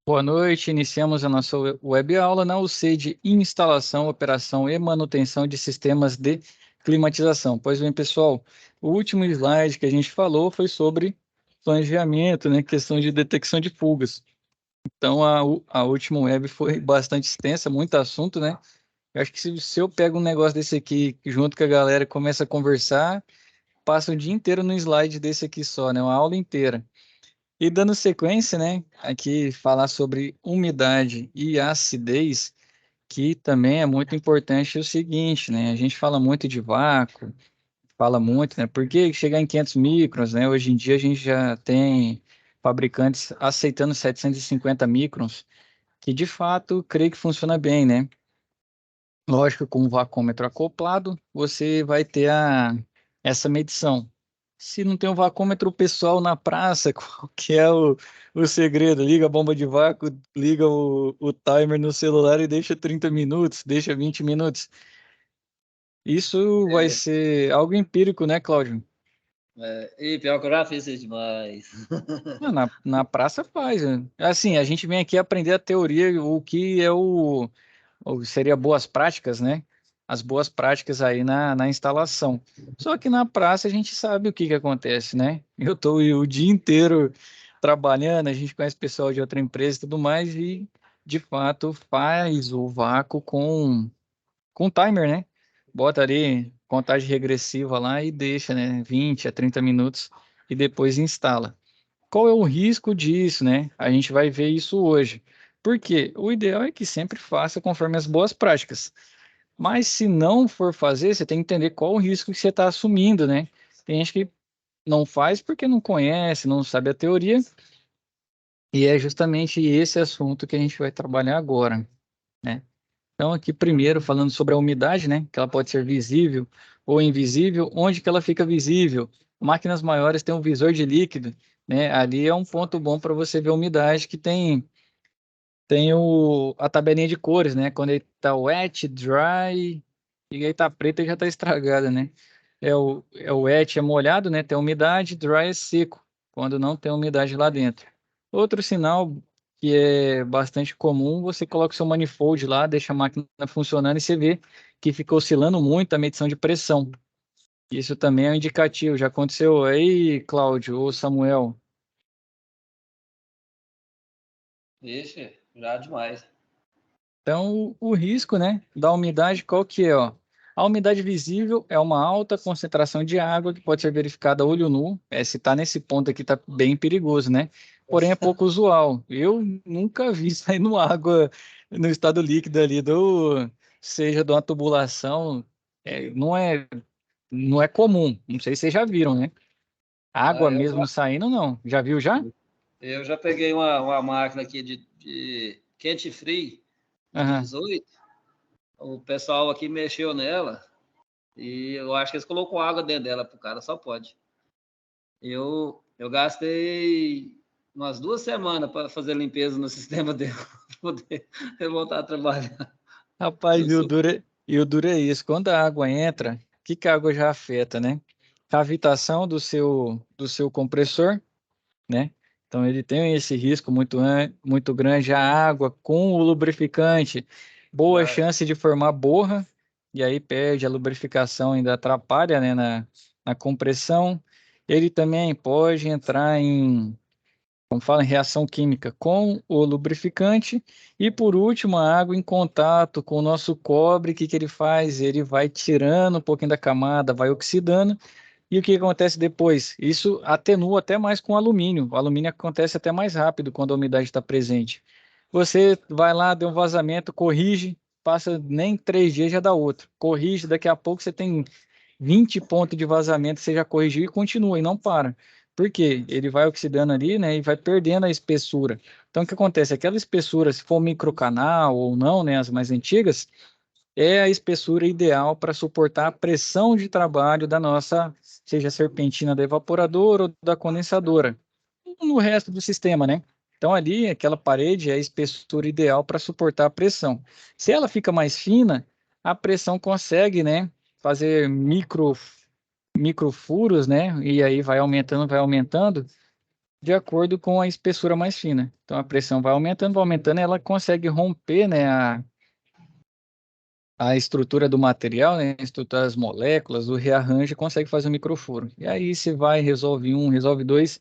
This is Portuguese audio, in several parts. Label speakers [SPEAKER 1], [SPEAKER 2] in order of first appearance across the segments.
[SPEAKER 1] Boa noite, iniciamos a nossa web aula na UC de instalação, operação e manutenção de sistemas de climatização. Pois bem, pessoal, o último slide que a gente falou foi sobre planejamento, né, questão de detecção de fugas. Então, a última web foi bastante extensa, muito assunto, né? Eu acho que se eu pego um negócio desse aqui, junto com a galera, e começa a conversar, passa o dia inteiro no slide desse aqui só, né? Uma aula inteira. E dando sequência, né, aqui falar sobre umidade e acidez, que também é muito importante o seguinte, né, a gente fala muito de vácuo, fala muito, né, porque chegar em 500 microns, né, hoje em dia a gente já tem fabricantes aceitando 750 microns, que de fato creio que funciona bem, né. Lógico, com o vacômetro acoplado, você vai ter essa medição. Se não tem um vacômetro, o pessoal na praça, qual que é o segredo? Liga a bomba de vácuo, liga o timer no celular e deixa 30 minutos, deixa 20 minutos. Isso vai
[SPEAKER 2] É,
[SPEAKER 1] ser algo empírico, né, Cláudio?
[SPEAKER 2] e pior que eu já fiz isso demais.
[SPEAKER 1] Na praça faz, né? Assim, a gente vem aqui aprender a teoria, o que é ou seria boas práticas, né? As boas práticas aí na instalação. Só que na praça a gente sabe o que que acontece, né? Eu estou o dia inteiro trabalhando, a gente conhece pessoal de outra empresa e tudo mais, e de fato faz o vácuo com timer, né? Bota ali contagem regressiva lá e deixa, né? 20 a 30 minutos e depois instala. Qual é o risco disso, né? A gente vai ver isso hoje. Porque o ideal é que sempre faça conforme as boas práticas. Mas se não for fazer, você tem que entender qual o risco que você está assumindo, né? Tem gente que não faz porque não conhece, não sabe a teoria, e é justamente esse assunto que a gente vai trabalhar agora, né? Então, aqui primeiro falando sobre a umidade, né? Que ela pode ser visível ou invisível. Onde que ela fica visível? Máquinas maiores têm um visor de líquido, né? Ali é um ponto bom para você ver a umidade que tem a tabelinha de cores, né? Quando ele tá wet, dry, e aí tá preto e já tá estragada, né? É o wet é molhado, né? Tem umidade, dry é seco, quando não tem umidade lá dentro. Outro sinal que é bastante comum, você coloca o seu manifold lá, deixa a máquina funcionando e você vê que fica oscilando muito a medição de pressão. Isso também é um indicativo. Já aconteceu aí, Cláudio ou Samuel?
[SPEAKER 2] Vixe, já demais.
[SPEAKER 1] Então, o risco, né, da umidade, qual que é, ó? A umidade visível é uma alta concentração de água que pode ser verificada a olho nu. Se está nesse ponto aqui, está bem perigoso, né? Porém, é pouco usual. Eu nunca vi saindo água no estado líquido ali, seja de uma tubulação. Não é comum. Não sei se vocês já viram, né?
[SPEAKER 2] Ah,
[SPEAKER 1] Água mesmo saindo, não. Já viu já?
[SPEAKER 2] eu já peguei uma máquina aqui de quente e frio de
[SPEAKER 1] Aham.
[SPEAKER 2] 18. O pessoal aqui mexeu nela e eu acho que eles colocou água dentro dela pro cara, só pode. Eu gastei umas 2 semanas para fazer limpeza no sistema dele, para poder voltar a trabalhar.
[SPEAKER 1] Rapaz,
[SPEAKER 2] Eu sou...
[SPEAKER 1] e o duro é isso. Quando a água entra, o que que a água já afeta, né? Cavitação do seu compressor, né? Então ele tem esse risco muito grande. A água com o lubrificante, boa
[SPEAKER 2] Já,
[SPEAKER 1] chance de formar borra, e aí perde a lubrificação, ainda atrapalha, né, na compressão. Ele também pode entrar como fala, em reação química com o lubrificante. E por último, a água em contato com o nosso cobre, o que que ele faz? Ele vai tirando um pouquinho da camada, vai oxidando. E o que acontece depois? Isso atenua até mais com o alumínio. O alumínio acontece até mais rápido quando a umidade está presente. Você vai lá, deu um vazamento, corrige, passa nem 3 dias já dá outro. Corrige, daqui a pouco você tem 20 pontos de vazamento, você já corrigiu e continua, e não para. Por quê? Ele vai oxidando ali, né, e vai perdendo a espessura. Então, o que acontece? Aquela espessura, se for microcanal ou não, né, as mais antigas, é a espessura ideal para suportar a pressão de trabalho da nossa, seja serpentina da evaporadora ou da condensadora, no resto do sistema, né? Então, ali, aquela parede é a espessura ideal para suportar a pressão. Se ela fica mais fina, a pressão consegue, né, fazer microfuros, né? E aí vai aumentando, de acordo com a espessura mais fina. Então, a pressão vai aumentando, ela consegue romper, né, a estrutura do material, né, a estrutura das moléculas, o rearranjo, consegue fazer um microfuro. E aí você vai, resolve um, resolve dois,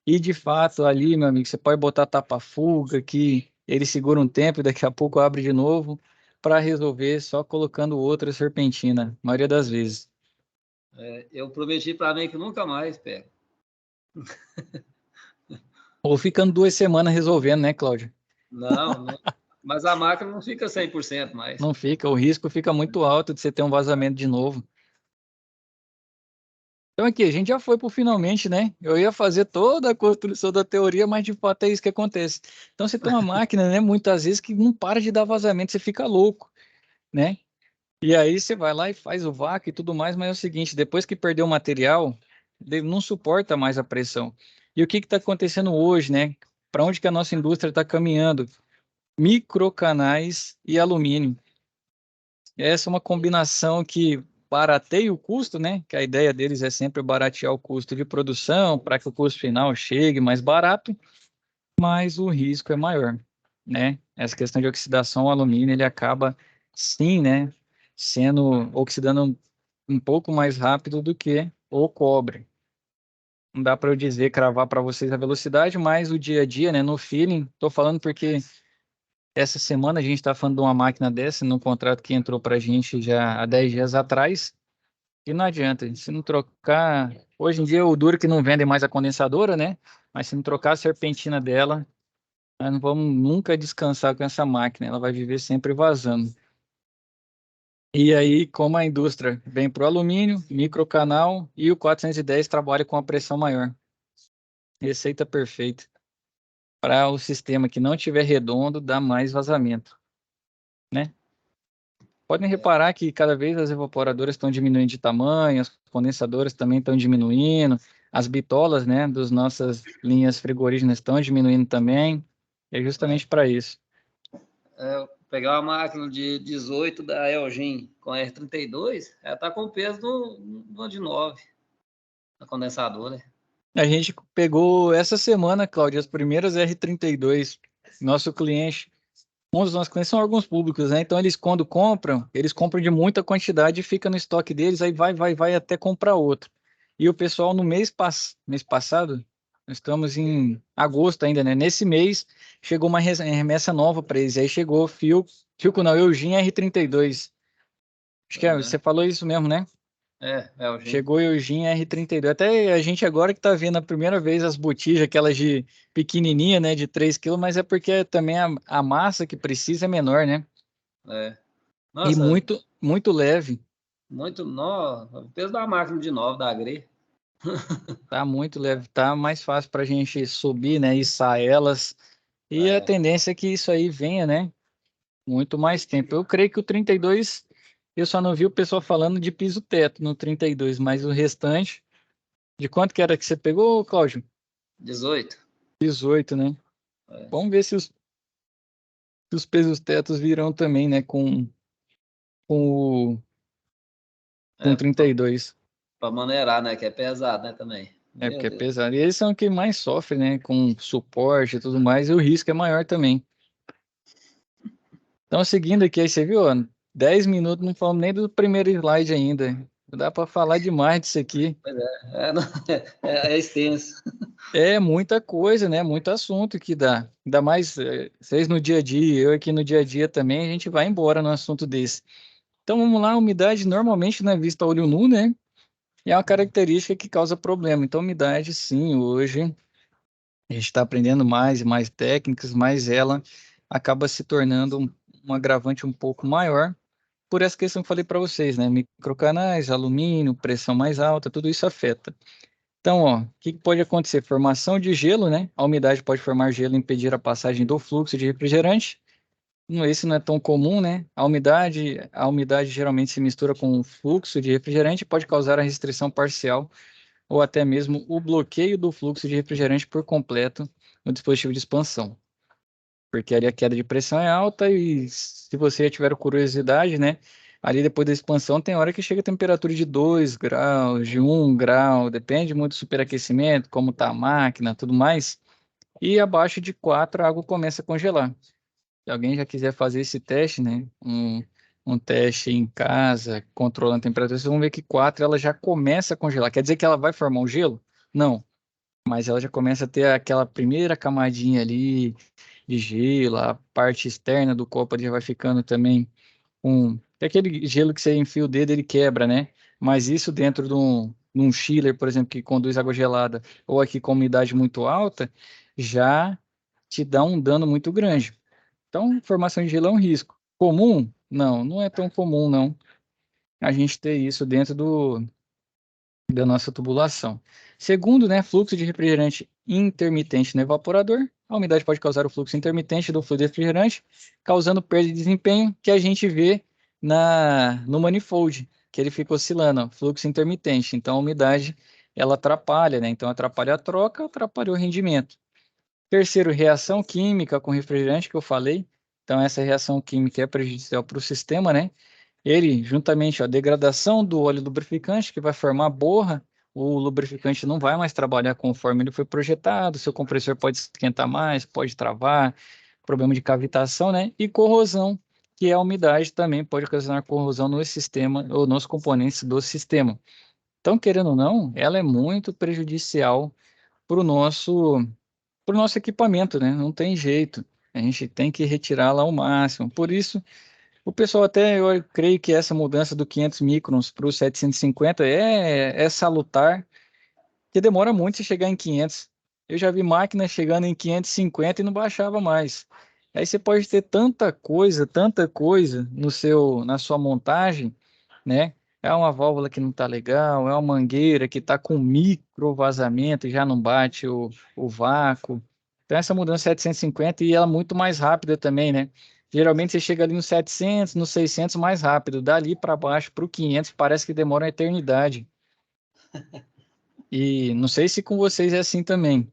[SPEAKER 1] e de fato ali, meu amigo, você pode botar tapa-fuga, que ele segura um tempo e daqui a pouco abre de novo, para resolver só colocando outra serpentina, a maioria das vezes.
[SPEAKER 2] Eu prometi para mim que nunca mais pego.
[SPEAKER 1] Ou ficando 2 semanas resolvendo, né, Cláudio?
[SPEAKER 2] Não, não. Mas a máquina não fica 100% mais.
[SPEAKER 1] Não fica, o risco fica muito alto de você ter um vazamento de novo. Então aqui, a gente já foi pro finalmente, né? Eu ia fazer toda a construção da teoria, mas de fato é isso que acontece. Então você tem uma máquina, né, muitas vezes que não para de dar vazamento, você fica louco, né? E aí você vai lá e faz o vácuo e tudo mais, mas é o seguinte, depois que perdeu o material, ele não suporta mais a pressão. E o que está acontecendo hoje, né? Para onde que a nossa indústria está caminhando? Microcanais e alumínio. Essa é uma combinação que barateia o custo, né? Que a ideia deles é sempre baratear o custo de produção para que o custo final chegue mais barato, mas o risco é maior, né? Essa questão de oxidação, o alumínio, ele acaba, sim, né? Sendo, oxidando um pouco mais rápido do que o cobre. Não dá para eu dizer, cravar para vocês a velocidade, mas o dia a dia, né? No feeling, estou falando porque essa semana a gente está falando de uma máquina dessa, num contrato que entrou para a gente já há 10 dias atrás, e não adianta, se não trocar. Hoje em dia o duro é que não vendem mais a condensadora, né? Mas se não trocar a serpentina dela, nós não vamos nunca descansar com essa máquina, ela vai viver sempre vazando. E aí, como a indústria vem para o alumínio, microcanal e o 410 trabalha com a pressão maior. Receita perfeita. Para o sistema que não tiver redondo, dá mais vazamento, né? Podem reparar que cada vez as evaporadoras estão diminuindo de tamanho, as condensadoras também estão diminuindo, as bitolas, né, das nossas linhas frigorígenas estão diminuindo também. É justamente para isso.
[SPEAKER 2] Pegar uma máquina de 18 da Elgin com R32, ela está com o peso de 9, a condensadora.
[SPEAKER 1] A gente pegou essa semana, Cláudia, as primeiras R32. Nosso cliente, um dos nossos clientes são órgãos públicos, né? Então eles quando compram, eles compram de muita quantidade e fica no estoque deles, aí vai até comprar outro. E o pessoal no mês passado, nós estamos em agosto ainda, né? Nesse mês chegou uma remessa nova para eles. Aí chegou Filco não, Eugene R32. Acho que você falou isso mesmo, né?
[SPEAKER 2] Elgin.
[SPEAKER 1] Chegou o Eugene R32. Até a gente agora que tá vendo a primeira vez as botijas, aquelas de pequenininha, né, de 3 quilos, mas é porque também a massa que precisa é menor, né? E
[SPEAKER 2] Nossa,
[SPEAKER 1] muito leve.
[SPEAKER 2] muito. O peso da máquina de 9 da Agri.
[SPEAKER 1] Tá muito leve, tá mais fácil pra gente subir, né, içar elas. E a tendência é que isso aí venha, né, muito mais tempo. Eu creio que o 32, eu só não vi o pessoal falando de piso-teto no 32, mas o restante, de quanto que era que você pegou, Cláudio?
[SPEAKER 2] 18.
[SPEAKER 1] 18, né? Vamos ver se os pesos tetos virão também, né, com o com 32.
[SPEAKER 2] Para maneirar, né? Que é pesado, né? Também.
[SPEAKER 1] É
[SPEAKER 2] Meu
[SPEAKER 1] porque é
[SPEAKER 2] Deus.
[SPEAKER 1] pesado. E eles são quem mais sofre, né, com suporte e tudo mais, e o risco é maior também. Então, seguindo aqui, aí você viu, ó, 10 minutos, não falamos nem do primeiro slide ainda. Dá para falar demais disso aqui.
[SPEAKER 2] Pois é. É extenso.
[SPEAKER 1] É muita coisa, né? Muito assunto que dá. Ainda mais vocês no dia a dia, eu aqui no dia a dia também, a gente vai embora no assunto desse. Então vamos lá, a umidade normalmente não é vista a olho nu, né? E é uma característica que causa problema. Então, umidade, sim, hoje a gente está aprendendo mais e mais técnicas, mas ela acaba se tornando um agravante um pouco maior por essa questão que eu falei para vocês, né? Microcanais, alumínio, pressão mais alta, tudo isso afeta. Então, ó, o que pode acontecer? Formação de gelo, né? A umidade pode formar gelo e impedir a passagem do fluxo de refrigerante. Esse não é tão comum, né? A umidade geralmente se mistura com o fluxo de refrigerante e pode causar a restrição parcial ou até mesmo o bloqueio do fluxo de refrigerante por completo no dispositivo de expansão. Porque ali a queda de pressão é alta e se você já tiver curiosidade, né? Ali depois da expansão tem hora que chega a temperatura de 2 graus, de 1 grau, depende muito do superaquecimento, como tá a máquina, tudo mais. E abaixo de 4 a água começa a congelar. Se alguém já quiser fazer esse teste, né? Um teste em casa, controlando a temperatura, vocês vão ver que 4 ela já começa a congelar. Quer dizer que ela vai formar um gelo? Não, mas ela já começa a ter aquela primeira camadinha ali de gelo, a parte externa do copo ali já vai ficando também é aquele gelo que você enfia o dedo, ele quebra, né? Mas isso dentro de um chiller, por exemplo, que conduz água gelada, ou aqui com umidade muito alta, já te dá um dano muito grande. Então, formação de gelo é um risco. Comum? Não, não é tão comum, não. A gente ter isso dentro da nossa tubulação. Segundo, né, fluxo de refrigerante intermitente no evaporador. A umidade pode causar o fluxo intermitente do fluido refrigerante, causando perda de desempenho que a gente vê no manifold, que ele fica oscilando, ó, fluxo intermitente. Então, a umidade, ela atrapalha, né? Então, atrapalha a troca, atrapalha o rendimento. Terceiro, reação química com refrigerante, que eu falei. Então, essa reação química é prejudicial para o sistema, né? Ele, juntamente, ó, a degradação do óleo lubrificante, que vai formar borra, o lubrificante não vai mais trabalhar conforme ele foi projetado, seu compressor pode esquentar mais, pode travar, problema de cavitação, né? E corrosão, que é a umidade também pode ocasionar corrosão no sistema ou nos componentes do sistema. Então, querendo ou não, ela é muito prejudicial para o nosso equipamento, né? Não tem jeito. A gente tem que retirá-la ao máximo. Por isso, o pessoal até, eu creio que essa mudança do 500 microns para o 750 é salutar, que demora muito se chegar em 500. Eu já vi máquinas chegando em 550 e não baixava mais. Aí você pode ter tanta coisa na sua montagem, né? É uma válvula que não está legal, é uma mangueira que está com micro vazamento e já não bate o vácuo. Então essa mudança 750 e ela é muito mais rápida também, né? Geralmente você chega ali no 700, no 600 mais rápido. Dali para baixo para o 500 parece que demora uma eternidade. E não sei se com vocês é assim também.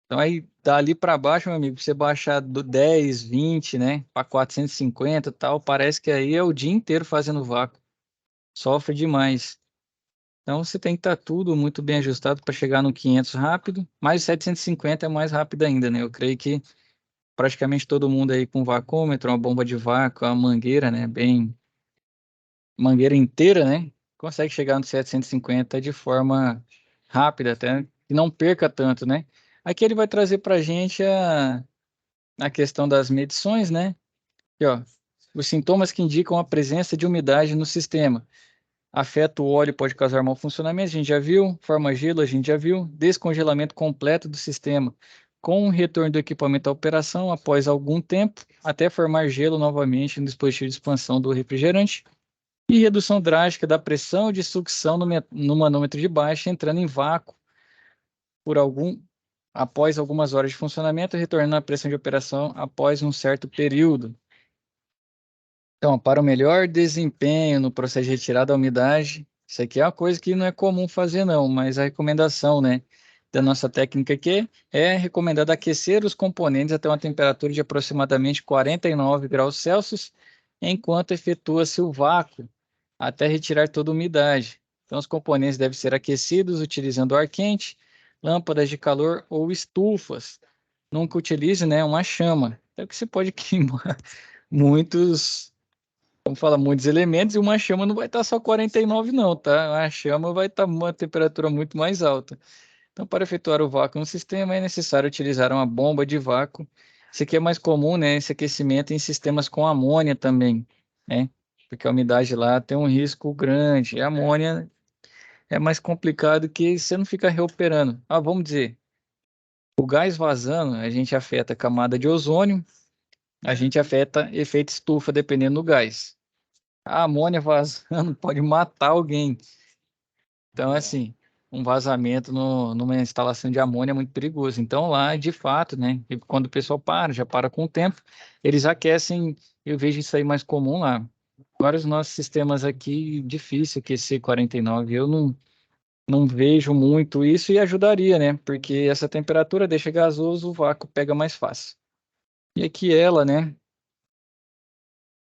[SPEAKER 1] Então aí dali para baixo, meu amigo, você baixar do 10, 20, né, para 450 e tal, parece que aí é o dia inteiro fazendo vácuo. Sofre demais. Então você tem que estar tudo muito bem ajustado para chegar no 500 rápido, mas o 750 é mais rápido ainda, né? Eu creio que praticamente todo mundo aí com vacômetro, uma bomba de vácuo, uma mangueira, né, bem mangueira inteira, né, consegue chegar no 750 de forma rápida, até que não perca tanto, né? Aqui ele vai trazer para a gente a questão das medições, né? Aqui, ó, os sintomas que indicam a presença de umidade no sistema. Afeta o óleo, pode causar mau funcionamento, a gente já viu. Forma gelo, a gente já viu. Descongelamento completo do sistema, com o retorno do equipamento à operação após algum tempo, até formar gelo novamente no dispositivo de expansão do refrigerante. E redução drástica da pressão de sucção no manômetro de baixa, entrando em vácuo por após algumas horas de funcionamento, retornando à pressão de operação após um certo período. Então, para o melhor desempenho no processo de retirada da umidade, isso aqui é uma coisa que não é comum fazer não, mas a recomendação, né, da nossa técnica aqui é recomendado aquecer os componentes até uma temperatura de aproximadamente 49 graus Celsius, enquanto efetua-se o vácuo, até retirar toda a umidade. Então, os componentes devem ser aquecidos utilizando ar quente, lâmpadas de calor ou estufas. Nunca utilize, né, uma chama, até que você pode queimar muitos como fala, muitos elementos, e uma chama não vai estar só 49 não, tá? A chama vai estar uma temperatura muito mais alta. Então, para efetuar o vácuo no sistema, é necessário utilizar uma bomba de vácuo. Isso aqui é mais comum, né? Esse aquecimento em sistemas com amônia também, né? Porque a umidade lá tem um risco grande. E a amônia é mais complicado que você não fica reoperando. Ah, vamos dizer, o gás vazando, a gente afeta a camada de ozônio, a gente afeta efeito estufa, dependendo do gás. A amônia vazando pode matar alguém. Então, assim, um vazamento numa instalação de amônia é muito perigoso. Então, lá, de fato, né, e quando o pessoal já para com o tempo, eles aquecem, eu vejo isso aí mais comum lá. Agora, os nossos sistemas aqui, difícil aquecer 49, eu não vejo muito isso e ajudaria, né, porque essa temperatura deixa gasoso, o vácuo pega mais fácil. E aqui ela, né,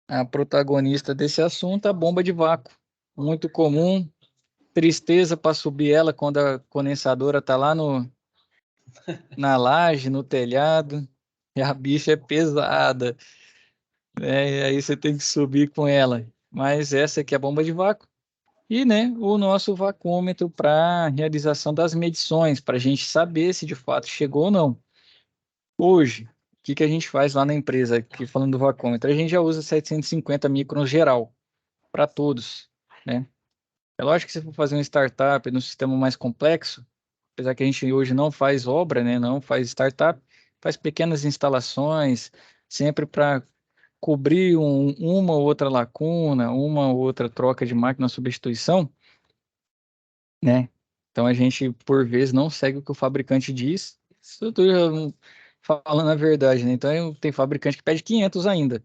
[SPEAKER 1] A protagonista desse assunto é a bomba de vácuo. Muito comum, tristeza para subir ela quando a condensadora está lá na laje, no telhado, e a bicha é pesada, né? E aí você tem que subir com ela. Mas essa aqui é a bomba de vácuo. E, né, o nosso vacômetro para realização das medições, para a gente saber se de fato chegou ou não. Hoje, o que que a gente faz lá na empresa, aqui falando do vacômetro? A gente já usa 750 microns geral, para todos, né? É lógico que se for fazer um startup no sistema mais complexo, apesar que a gente hoje não faz obra, né, não faz startup, faz pequenas instalações, sempre para cobrir uma ou outra lacuna, uma ou outra troca de máquina substituição, né? Então a gente, por vezes, não segue o que o fabricante diz. Isso eu tô falando a verdade, né? Então tem fabricante que pede 500 ainda,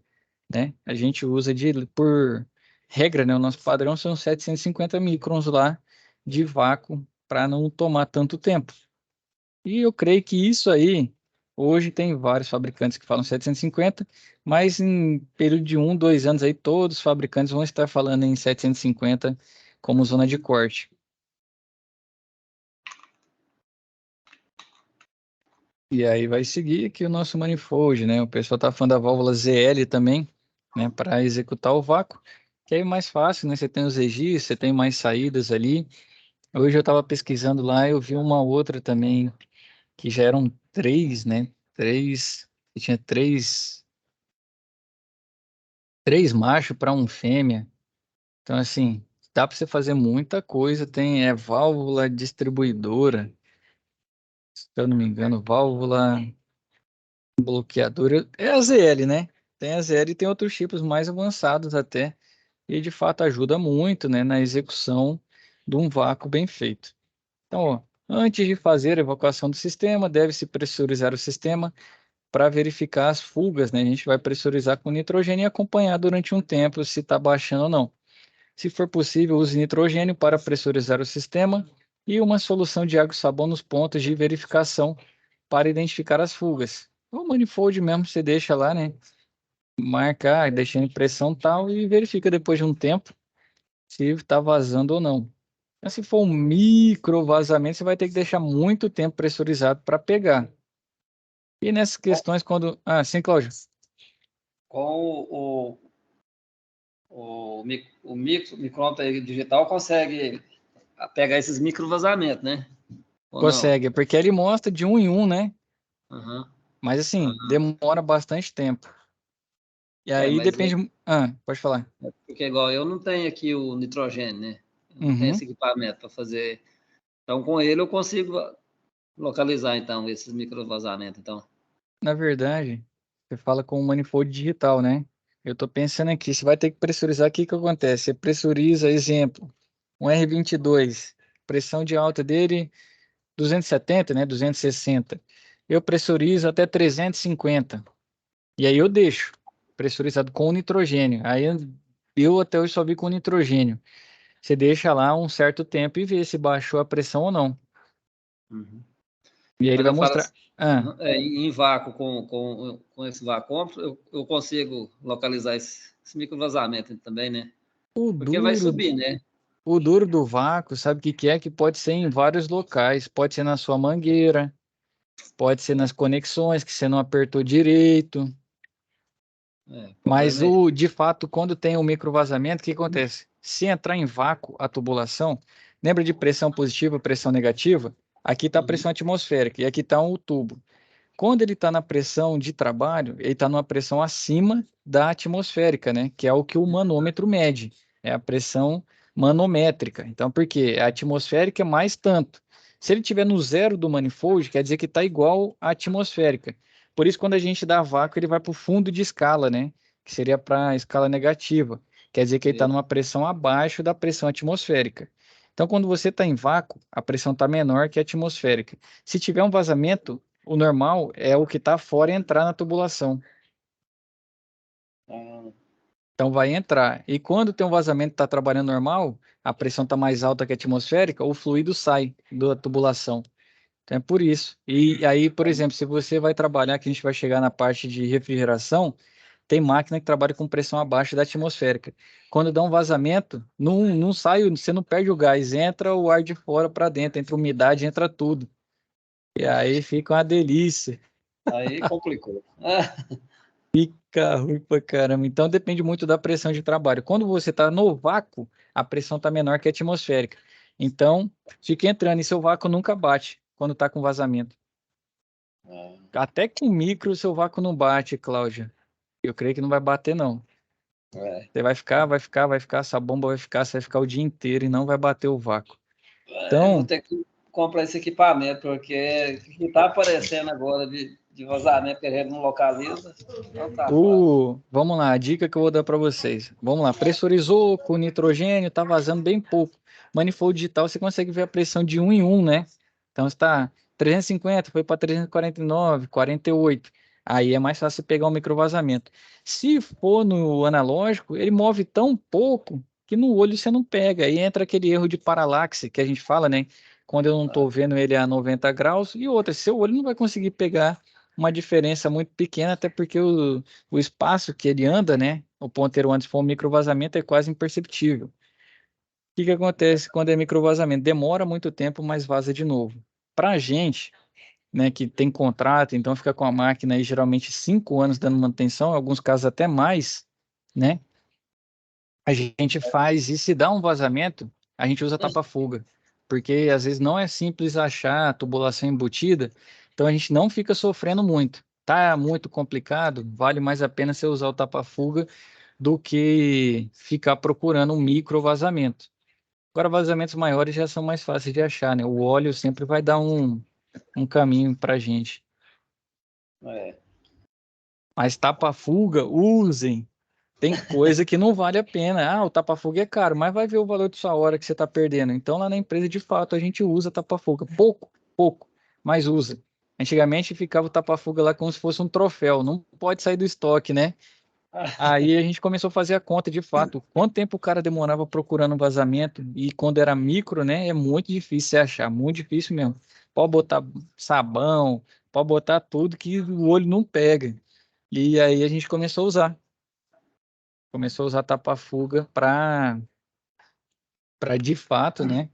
[SPEAKER 1] né? A gente usa por regra, né? O nosso padrão são 750 microns lá de vácuo para não tomar tanto tempo. E eu creio que isso aí, hoje tem vários fabricantes que falam 750, mas em período de 1, 2 anos aí, todos os fabricantes vão estar falando em 750 como zona de corte. E aí vai seguir aqui o nosso manifold, né? O pessoal está falando da válvula ZL também, né? Para executar o vácuo, que aí é mais fácil, né? Você tem os registros, você tem mais saídas ali. Hoje eu estava pesquisando lá, eu vi uma outra também, que já eram três, né? Que tinha três machos para um fêmea. Então, assim, dá para você fazer muita coisa. Tem válvula distribuidora, se eu não me engano, válvula bloqueadora. É a ZL, né? Tem a ZL e tem outros tipos mais avançados até. E de fato ajuda muito, né, na execução de um vácuo bem feito. Então, ó, antes de fazer a evacuação do sistema, deve-se pressurizar o sistema para verificar as fugas, né? A gente vai pressurizar com nitrogênio e acompanhar durante um tempo se está baixando ou não. Se for possível, use nitrogênio para pressurizar o sistema e uma solução de água e sabão nos pontos de verificação para identificar as fugas. O manifold mesmo você deixa lá, né? Marca, deixa em pressão tal e verifica depois de um tempo se está vazando ou não. Mas se for um micro vazamento, você vai ter que deixar muito tempo pressurizado para pegar. E nessas questões, quando. Ah, sim, Cláudio.
[SPEAKER 2] Com o micrômetro digital consegue pegar esses micro vazamentos, né? Ou não?
[SPEAKER 1] Consegue, porque ele mostra de um em um, né?
[SPEAKER 2] Uhum.
[SPEAKER 1] Mas assim, demora bastante tempo. E aí
[SPEAKER 2] Mas
[SPEAKER 1] depende. Ah, pode falar.
[SPEAKER 2] porque igual eu não tenho aqui o nitrogênio, né? Eu não tenho
[SPEAKER 1] Uhum.
[SPEAKER 2] esse equipamento para fazer. Então, com ele eu consigo localizar então esses microvazamentos, então.
[SPEAKER 1] Na verdade, você fala com o manifold digital, né? Eu estou pensando aqui, você vai ter que pressurizar, o que que acontece? Você pressuriza, exemplo, um R22, pressão de alta dele 270, né? 260. Eu pressurizo até 350. E aí eu deixo pressurizado com nitrogênio. Aí eu até hoje só vi com nitrogênio. Você deixa lá um certo tempo e vê se baixou a pressão ou não.
[SPEAKER 2] Uhum.
[SPEAKER 1] E aí ele
[SPEAKER 2] Quando
[SPEAKER 1] vai
[SPEAKER 2] eu falo
[SPEAKER 1] mostrar.
[SPEAKER 2] assim,
[SPEAKER 1] Ah,
[SPEAKER 2] em vácuo com esse vacômetro, eu consigo localizar esse microvazamento também, né?
[SPEAKER 1] o
[SPEAKER 2] Porque vai
[SPEAKER 1] duro,
[SPEAKER 2] subir, né?
[SPEAKER 1] o duro do vácuo, sabe o que que é? Que pode ser em vários locais. Pode ser na sua mangueira, pode ser nas conexões que você não apertou direito.
[SPEAKER 2] O
[SPEAKER 1] Mas
[SPEAKER 2] problema é esse.
[SPEAKER 1] de fato, quando tem um microvazamento, o que acontece? Se entrar em vácuo a tubulação, lembra de pressão positiva, pressão negativa? Aqui está a
[SPEAKER 2] Uhum.
[SPEAKER 1] pressão atmosférica e aqui está o tubo. Quando ele está na pressão de trabalho, ele está numa pressão acima da atmosférica, né? Que é o que o manômetro mede. É a pressão manométrica. Então, por quê? A atmosférica é mais tanto. Se ele estiver no zero do manifold, quer dizer que está igual à atmosférica. Por isso, quando a gente dá vácuo, ele vai para o fundo de escala, né? Que seria para a escala negativa. Quer dizer que ele está
[SPEAKER 2] Isso.
[SPEAKER 1] numa pressão abaixo da pressão atmosférica. Então, quando você está em vácuo, a pressão está menor que a atmosférica. Se tiver um vazamento, o normal é o que está fora entrar na tubulação.
[SPEAKER 2] Ah,
[SPEAKER 1] Então vai entrar. E quando tem um vazamento que está trabalhando normal, a pressão está mais alta que a atmosférica, o fluido sai da tubulação. Então é por isso. E aí, por exemplo, se você vai trabalhar, que a gente vai chegar na parte de refrigeração, tem máquina que trabalha com pressão abaixo da atmosférica. Quando dá um vazamento, não sai, você não perde o gás, entra o ar de fora para dentro, entra umidade, entra tudo. E aí fica uma delícia.
[SPEAKER 2] Aí complicou.
[SPEAKER 1] Fica ruim pra caramba. Então depende muito da pressão de trabalho. Quando você está no vácuo, a pressão está menor que a atmosférica. Então, fica entrando e seu vácuo nunca bate quando está com vazamento. Até com micro, seu vácuo não bate, Cláudia. Eu creio que não vai bater, não. Você vai ficar, essa bomba vai ficar, você vai ficar o dia inteiro e não vai bater o vácuo.
[SPEAKER 2] Eu vou
[SPEAKER 1] Então,
[SPEAKER 2] ter que comprar esse equipamento, porque o que está aparecendo agora de vazamento que a gente não localiza, não tá fácil.
[SPEAKER 1] vamos lá, a dica que eu vou dar para vocês. Vamos lá, pressurizou com nitrogênio, tá vazando bem pouco. Manifold digital, você consegue ver a pressão de 1 em 1, né? Então está 350, foi para 349, 48. Aí é mais fácil pegar um microvazamento. Se for no analógico, ele move tão pouco que no olho você não pega. Aí entra aquele erro de paralaxe que a gente fala, né? Quando eu não estou vendo ele a 90 graus. E outra, seu olho não vai conseguir pegar uma diferença muito pequena, até porque o espaço que ele anda, né? O ponteiro antes for um microvazamento é quase imperceptível. O que que acontece quando é microvazamento? Demora muito tempo, mas vaza de novo. Para a gente, né, que tem contrato, então fica com a máquina aí geralmente 5 anos dando manutenção, em alguns casos até mais, né? A gente faz e se dá um vazamento, a gente usa tapa-fuga, porque às vezes não é simples achar a tubulação embutida, então a gente não fica sofrendo muito. Tá muito complicado, vale mais a pena você usar o tapa-fuga do que ficar procurando um micro vazamento. Agora, vazamentos maiores já são mais fáceis de achar, né? O óleo sempre vai dar um caminho para a gente.
[SPEAKER 2] É.
[SPEAKER 1] Mas tapa-fuga, usem. Tem coisa que não vale a pena. Ah, o tapa-fuga é caro, mas vai ver o valor de sua hora que você está perdendo. Então, lá na empresa, de fato, a gente usa tapa-fuga. Pouco, pouco, mas usa. Antigamente ficava o tapa-fuga lá como se fosse um troféu. Não pode sair do estoque, né? Aí a gente começou a fazer a conta, de fato, quanto tempo o cara demorava procurando um vazamento. E quando era micro, né? É muito difícil você achar, muito difícil mesmo. Pode botar sabão, pode botar tudo que o olho não pega. E aí a gente começou a usar tapa-fuga para de fato, né,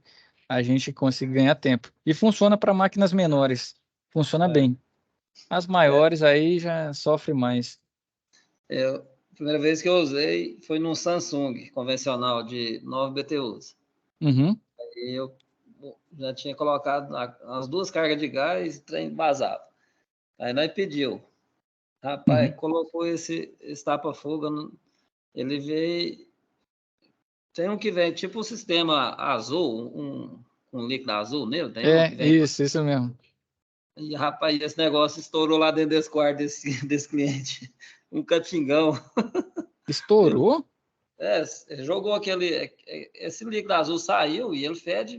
[SPEAKER 1] a gente conseguir ganhar tempo. E funciona para máquinas menores, funciona
[SPEAKER 2] É.
[SPEAKER 1] bem. As
[SPEAKER 2] É.
[SPEAKER 1] maiores aí já sofre mais.
[SPEAKER 2] A primeira vez que eu usei foi num Samsung convencional de 9 BTUs.
[SPEAKER 1] Uhum,
[SPEAKER 2] E eu já tinha colocado as duas cargas de gás e trem vazado. Aí nós pediu. Rapaz,
[SPEAKER 1] uhum.
[SPEAKER 2] colocou esse tapa-fuga, ele veio. Tem um que vem tipo o sistema azul, um líquido azul nele, tem um que
[SPEAKER 1] É,
[SPEAKER 2] vem.
[SPEAKER 1] isso mesmo.
[SPEAKER 2] E rapaz, esse negócio estourou lá dentro desse quarto desse cliente. Um catingão. Ele,
[SPEAKER 1] Estourou?
[SPEAKER 2] ele jogou esse líquido azul saiu e ele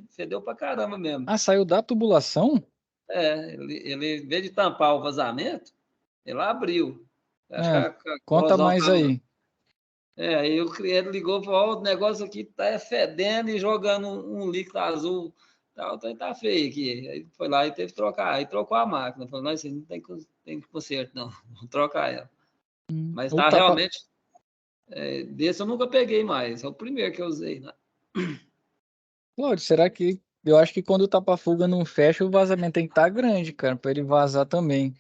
[SPEAKER 2] fedeu pra caramba mesmo.
[SPEAKER 1] Ah, saiu da tubulação?
[SPEAKER 2] Ele, em vez de tampar o vazamento, ele abriu. Acho que
[SPEAKER 1] Ah,
[SPEAKER 2] a
[SPEAKER 1] conta
[SPEAKER 2] corrosão
[SPEAKER 1] mais
[SPEAKER 2] estava.
[SPEAKER 1] aí.
[SPEAKER 2] Aí o cliente ligou e falou: "Ó, o negócio aqui tá fedendo e jogando um líquido azul. Tá feio aqui." Aí foi lá e teve que trocar. Aí trocou a máquina. Falou: "Não, isso não tem conserto, não. Vou trocar ela." Mas
[SPEAKER 1] O
[SPEAKER 2] tá
[SPEAKER 1] tapa...
[SPEAKER 2] realmente. Desse eu nunca peguei mais. É o primeiro que eu usei, né?
[SPEAKER 1] Cláudio, será que... Eu acho que quando o tapa-fuga não fecha, o vazamento tem que estar grande, cara, para ele vazar também.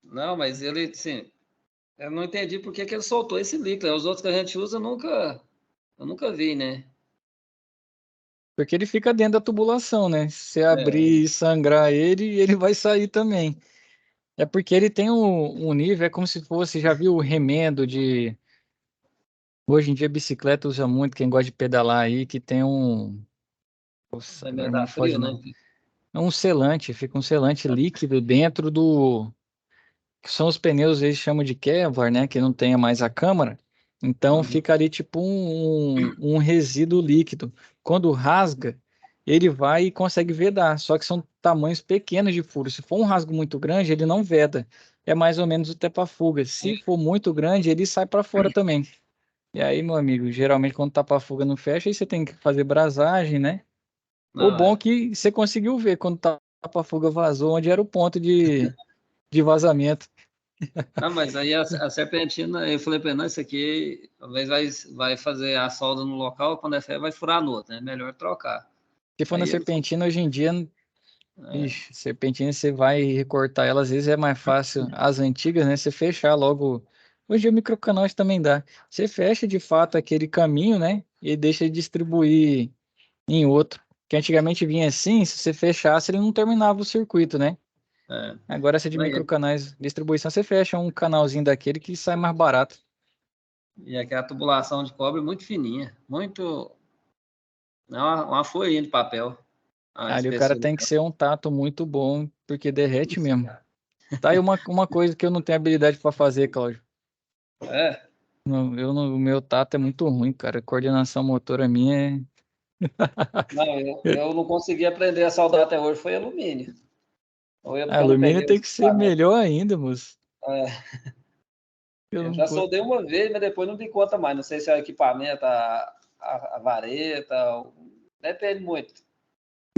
[SPEAKER 2] Não, mas ele, sim. Eu não entendi por que ele soltou esse líquido. Os outros que a gente usa, eu nunca vi, né?
[SPEAKER 1] Porque ele fica dentro da tubulação, né? Se você
[SPEAKER 2] É,
[SPEAKER 1] abrir e sangrar ele, ele vai sair também. É porque ele tem um nível, é como se fosse, já viu o remendo de. Hoje em dia, bicicleta usa muito, quem gosta de pedalar aí, que tem um. Nossa, agora
[SPEAKER 2] remedar
[SPEAKER 1] me foge
[SPEAKER 2] frio,
[SPEAKER 1] o
[SPEAKER 2] né?
[SPEAKER 1] nome. É um selante, fica um selante líquido dentro do. Que são os pneus, eles chamam de Kevlar, né? Que não tenha mais a câmara. Então
[SPEAKER 2] Uhum.
[SPEAKER 1] fica ali tipo um resíduo líquido. Quando rasga, ele vai e consegue vedar. Só que são tamanhos pequenos de furo. Se for um rasgo muito grande, ele não veda. É mais ou menos o tapa-fuga. Se for muito grande, ele sai para fora também. E aí, meu amigo, geralmente quando o tapa-fuga não fecha, aí você tem que fazer brasagem, né? O
[SPEAKER 2] Não,
[SPEAKER 1] bom é que você conseguiu ver quando o tapa-fuga vazou, onde era o ponto de vazamento.
[SPEAKER 2] Não, mas aí a serpentina, eu falei para ele, não, isso aqui talvez vai fazer a solda no local, quando é fé vai furar no outro, né? Melhor trocar.
[SPEAKER 1] Se for na
[SPEAKER 2] Aí ele falou,
[SPEAKER 1] serpentina, hoje em dia, ixi, serpentina você vai recortar ela, às vezes é mais fácil, as antigas, né? Você fechar logo. Hoje em dia o microcanal também dá. Você fecha de fato aquele caminho, né? E deixa de distribuir em outro. Que antigamente vinha assim, se você fechasse, ele não terminava o circuito, né?
[SPEAKER 2] é,
[SPEAKER 1] Agora essa de
[SPEAKER 2] aí,
[SPEAKER 1] microcanais, distribuição, você fecha um canalzinho daquele que sai mais barato.
[SPEAKER 2] e aquela tubulação de cobre muito fininha, muito, é uma folhinha de papel, a
[SPEAKER 1] Ali o cara
[SPEAKER 2] espessura
[SPEAKER 1] tem que ser um tato muito bom, porque derrete mesmo. Tá aí uma coisa que eu não tenho habilidade para fazer, Cláudio.
[SPEAKER 2] é,
[SPEAKER 1] O meu tato é muito ruim, cara. A coordenação motora minha é.
[SPEAKER 2] não, eu não consegui aprender a soldar até hoje, foi alumínio. Ou eu
[SPEAKER 1] A
[SPEAKER 2] porque eu não
[SPEAKER 1] alumínio
[SPEAKER 2] peguei
[SPEAKER 1] tem
[SPEAKER 2] os
[SPEAKER 1] que ser
[SPEAKER 2] equipamentos.
[SPEAKER 1] melhor ainda, moço.
[SPEAKER 2] É,
[SPEAKER 1] Eu
[SPEAKER 2] eu
[SPEAKER 1] não.
[SPEAKER 2] já soldei uma vez, mas depois não dei conta mais. Não sei se é o equipamento, a vareta, depende muito.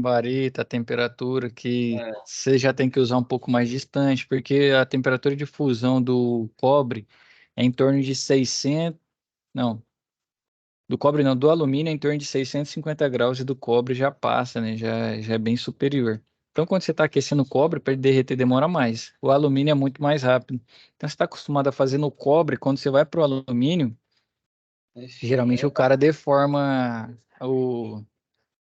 [SPEAKER 1] Vareta, a temperatura que
[SPEAKER 2] É,
[SPEAKER 1] você já tem que usar um pouco mais distante, porque a temperatura de fusão do cobre é em torno de 600. Não, do cobre não, do alumínio é em torno de 650 graus e do cobre já passa, né? Já é bem superior. Então, quando você está aquecendo o cobre, para ele derreter demora mais. O alumínio é muito mais rápido. Então, você está acostumado a fazer no cobre, quando você vai para o alumínio,
[SPEAKER 2] ixi,
[SPEAKER 1] geralmente o cara deforma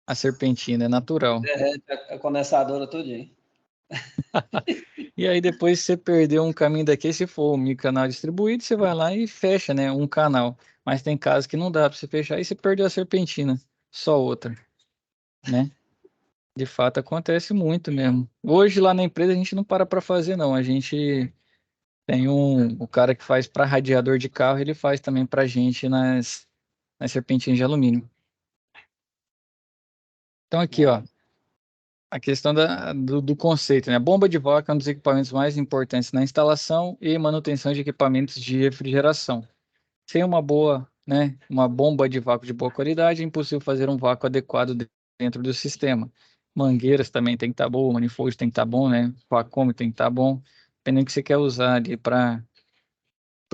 [SPEAKER 1] a serpentina, é natural.
[SPEAKER 2] derrete a condensadora tudinho.
[SPEAKER 1] E aí, depois que você perdeu um caminho daqui, se for um canal distribuído, você vai lá e fecha, né? Um canal. Mas tem casos que não dá para você fechar e você perdeu a serpentina. Só outra, né? De fato, acontece muito mesmo. Hoje lá na empresa a gente não para fazer, não. A gente tem o cara que faz para radiador de carro, ele faz também para gente nas serpentinas de alumínio. Então aqui, ó,
[SPEAKER 2] Não,
[SPEAKER 1] a questão do conceito, né? Bomba de vácuo é um dos equipamentos mais importantes na instalação e manutenção de equipamentos de refrigeração. Sem uma boa, né, uma bomba de vácuo de boa qualidade, é impossível fazer um vácuo adequado dentro do sistema. Mangueiras também tem que estar bom, manifold tem que estar bom, né? Vacuum tem que estar bom, dependendo do que você quer usar ali para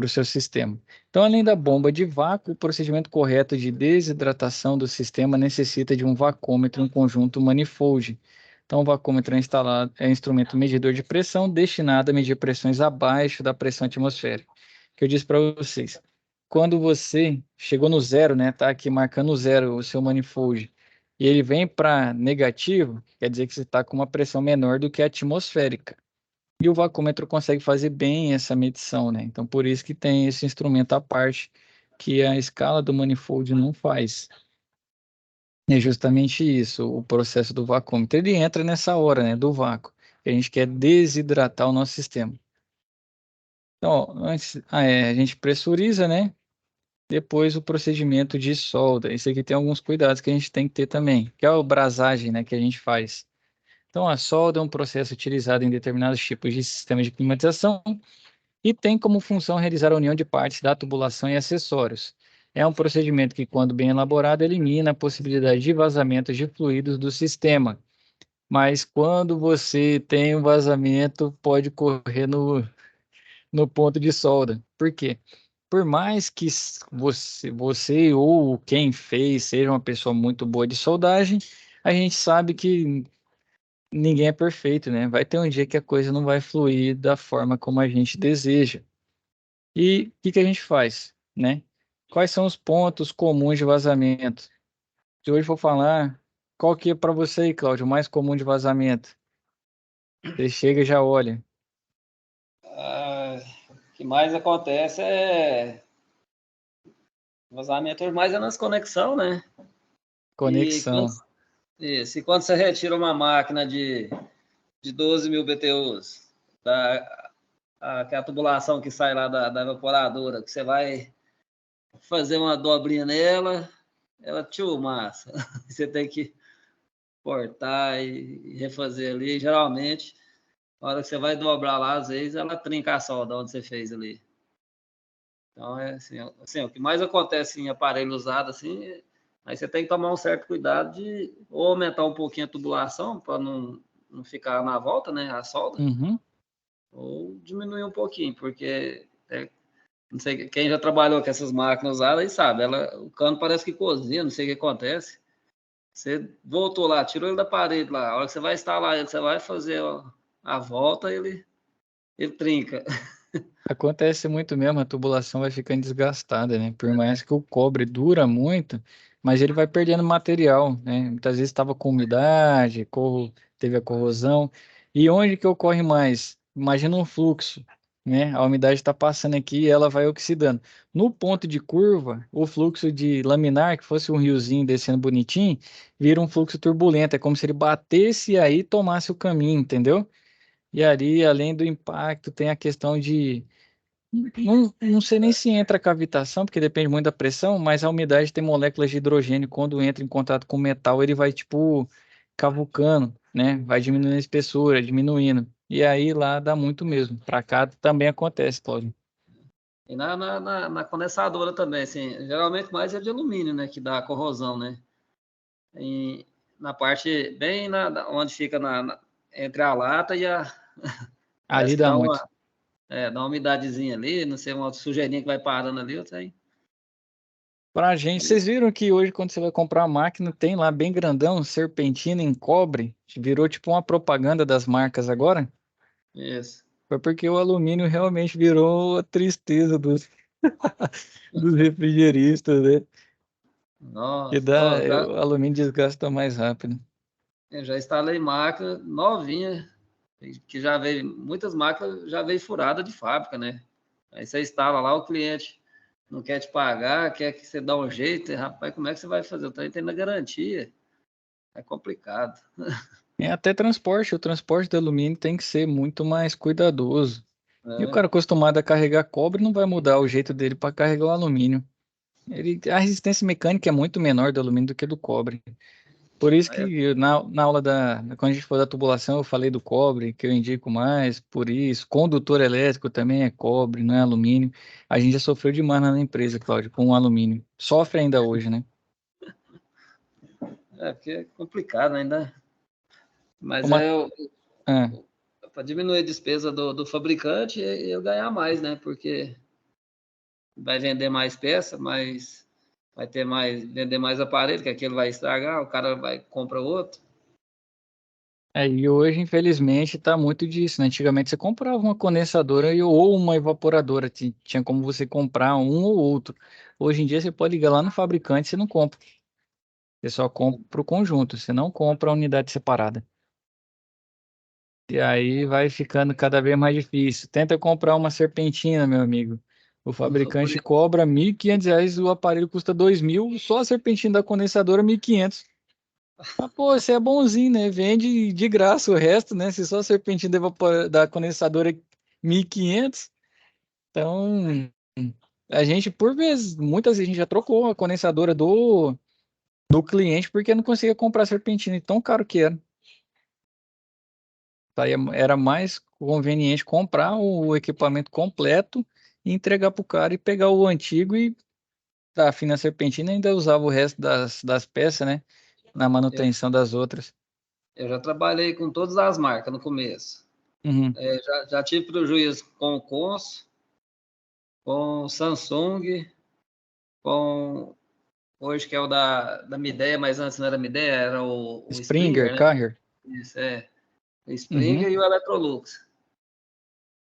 [SPEAKER 1] o seu sistema. Então, além da bomba de vácuo, o procedimento correto de desidratação do sistema necessita de um vacômetro em conjunto manifold. Então, o vacômetro é instalado, é um instrumento medidor de pressão destinado a medir pressões abaixo da pressão atmosférica. Que eu disse para vocês, quando você chegou no zero, né, tá aqui marcando zero o seu manifold, e ele vem para negativo, quer dizer que você está com uma pressão menor do que a atmosférica. E o vacômetro consegue fazer bem essa medição, né? Então, por isso que tem esse instrumento à parte que a escala do manifold não faz. É justamente isso, o processo do vacômetro. Ele entra nessa hora, né, do vácuo, que a gente quer desidratar o nosso sistema. Então, ó, antes, a gente pressuriza, né? Depois o procedimento de solda. Esse aqui tem alguns cuidados que a gente tem que ter também, que é a brasagem, né, que a gente faz. Então, a solda é um processo utilizado em determinados tipos de sistemas de climatização e tem como função realizar a união de partes da tubulação e acessórios. É um procedimento que, quando bem elaborado, elimina a possibilidade de vazamentos de fluidos do sistema. Mas quando você tem um vazamento, pode correr no ponto de solda. Por quê? Por mais que você ou quem fez seja uma pessoa muito boa de soldagem, a gente sabe que ninguém é perfeito, né? Vai ter um dia que a coisa não vai fluir da forma como a gente deseja. E o que que a gente faz, né? Quais são os pontos comuns de vazamento? Se hoje vou falar, qual que é para você aí, Cláudio, o mais comum de vazamento? Você chega e já olha.
[SPEAKER 2] o que mais acontece é vazamento mais é nas conexões, né? E quando,
[SPEAKER 1] Conexão.
[SPEAKER 2] isso, e quando você retira uma máquina de 12 mil BTUs, que é a tubulação que sai lá da evaporadora, que você vai fazer uma dobrinha nela, ela tchau, massa. Você tem que cortar e refazer ali. Geralmente, na hora que você vai dobrar lá, às vezes ela trinca a solda onde você fez ali. Então, é assim, o que mais acontece em aparelho usado, assim, aí você tem que tomar um certo cuidado de ou aumentar um pouquinho a tubulação para não ficar na volta, né, a solda,
[SPEAKER 1] Uhum.
[SPEAKER 2] ou diminuir um pouquinho, porque não sei, quem já trabalhou com essas máquinas usadas aí sabe, o cano parece que cozinha, não sei o que acontece. Você voltou lá, tirou ele da parede lá, a hora que você vai instalar ele, você vai fazer a volta, ele trinca.
[SPEAKER 1] Acontece muito mesmo, a tubulação vai ficando desgastada, né? Por mais que o cobre dura muito, mas ele vai perdendo material, né? Muitas vezes estava com umidade, teve a corrosão. E onde que ocorre mais? Imagina um fluxo, né? A umidade está passando aqui e ela vai oxidando. No ponto de curva, o fluxo de laminar, que fosse um riozinho descendo bonitinho, vira um fluxo turbulento. É como se ele batesse e aí tomasse o caminho, entendeu? E ali, além do impacto, tem a questão de não sei nem se entra cavitação, porque depende muito da pressão, mas a umidade tem moléculas de hidrogênio. Quando entra em contato com o metal, ele vai, tipo, cavucando, né? Vai diminuindo a espessura, diminuindo. E aí lá dá muito mesmo. Para cá também acontece, Cláudio.
[SPEAKER 2] E na condensadora também, assim, geralmente mais é de alumínio, né, que dá corrosão, né? E na parte, bem onde fica entre a lata e a...
[SPEAKER 1] Ali
[SPEAKER 2] Parece que
[SPEAKER 1] dá muito.
[SPEAKER 2] dá uma umidadezinha ali, não sei, uma sujeirinha que vai parando ali, eu sei.
[SPEAKER 1] Pra gente, vocês viram que hoje, quando você vai comprar uma máquina, tem lá bem grandão, serpentina em cobre, virou tipo uma propaganda das marcas agora?
[SPEAKER 2] Isso.
[SPEAKER 1] Foi porque o alumínio realmente virou a tristeza dos refrigeristas, né? Que
[SPEAKER 2] Nossa,
[SPEAKER 1] dá,
[SPEAKER 2] ó,
[SPEAKER 1] o alumínio desgasta mais rápido.
[SPEAKER 2] eu já instalei máquina novinha, que já veio, muitas máquinas já veio furada de fábrica, né? Aí você instala lá, o cliente não quer te pagar, quer que você dá um jeito, e, rapaz, como é que você vai fazer? Eu tô tendo a garantia. É complicado.
[SPEAKER 1] É até transporte, o transporte de alumínio tem que ser muito mais cuidadoso. E o
[SPEAKER 2] É,
[SPEAKER 1] cara acostumado a carregar cobre não vai mudar o jeito dele para carregar o alumínio. A resistência mecânica é muito menor do alumínio do que do cobre. Por isso
[SPEAKER 2] é,
[SPEAKER 1] que na aula quando a gente for da tubulação, eu falei do cobre, que eu indico mais, por isso. Condutor elétrico também é cobre, não é alumínio. A gente já sofreu demais na empresa, Cláudio, com o alumínio. Sofre ainda hoje, né?
[SPEAKER 2] porque é complicado ainda. Mas
[SPEAKER 1] Uma, ah,
[SPEAKER 2] para diminuir a despesa do fabricante e eu ganhar mais, né? Porque vai vender mais peça, mas vai ter vender mais aparelho, que aquele vai estragar, o cara vai compra outro.
[SPEAKER 1] e hoje, infelizmente, está muito disso, né? Antigamente você comprava uma condensadora ou uma evaporadora, tinha como você comprar um ou outro. Hoje em dia você pode ligar lá no fabricante e você não compra. Você só compra o conjunto, você não compra a unidade separada. E aí vai ficando cada vez mais difícil. Tenta comprar uma serpentina, meu amigo. O fabricante cobra R$ 1.500, o aparelho custa 2.000, só a serpentina da condensadora 1.500. Mas, pô, você é bonzinho, né? Vende de graça o resto, né? Se só a serpentina da condensadora é 1.500. Então, a gente, por vezes, muitas vezes a gente já trocou a condensadora do cliente porque não conseguia comprar serpentina, e tão caro que era. Tá? Era mais conveniente comprar o equipamento completo e entregar para o cara e pegar o antigo e a fina serpentina ainda usava o resto das peças, né? Na
[SPEAKER 2] Eu,
[SPEAKER 1] manutenção das outras.
[SPEAKER 2] eu já trabalhei com todas as marcas no começo.
[SPEAKER 1] Uhum.
[SPEAKER 2] Já tive prejuízo com o Consul, com o Samsung, com hoje que é o da Midea, mas antes não era Midea, era o
[SPEAKER 1] Springer,
[SPEAKER 2] Springer, né?
[SPEAKER 1] Carrier.
[SPEAKER 2] Isso é. O Springer
[SPEAKER 1] Uhum.
[SPEAKER 2] e o Electrolux.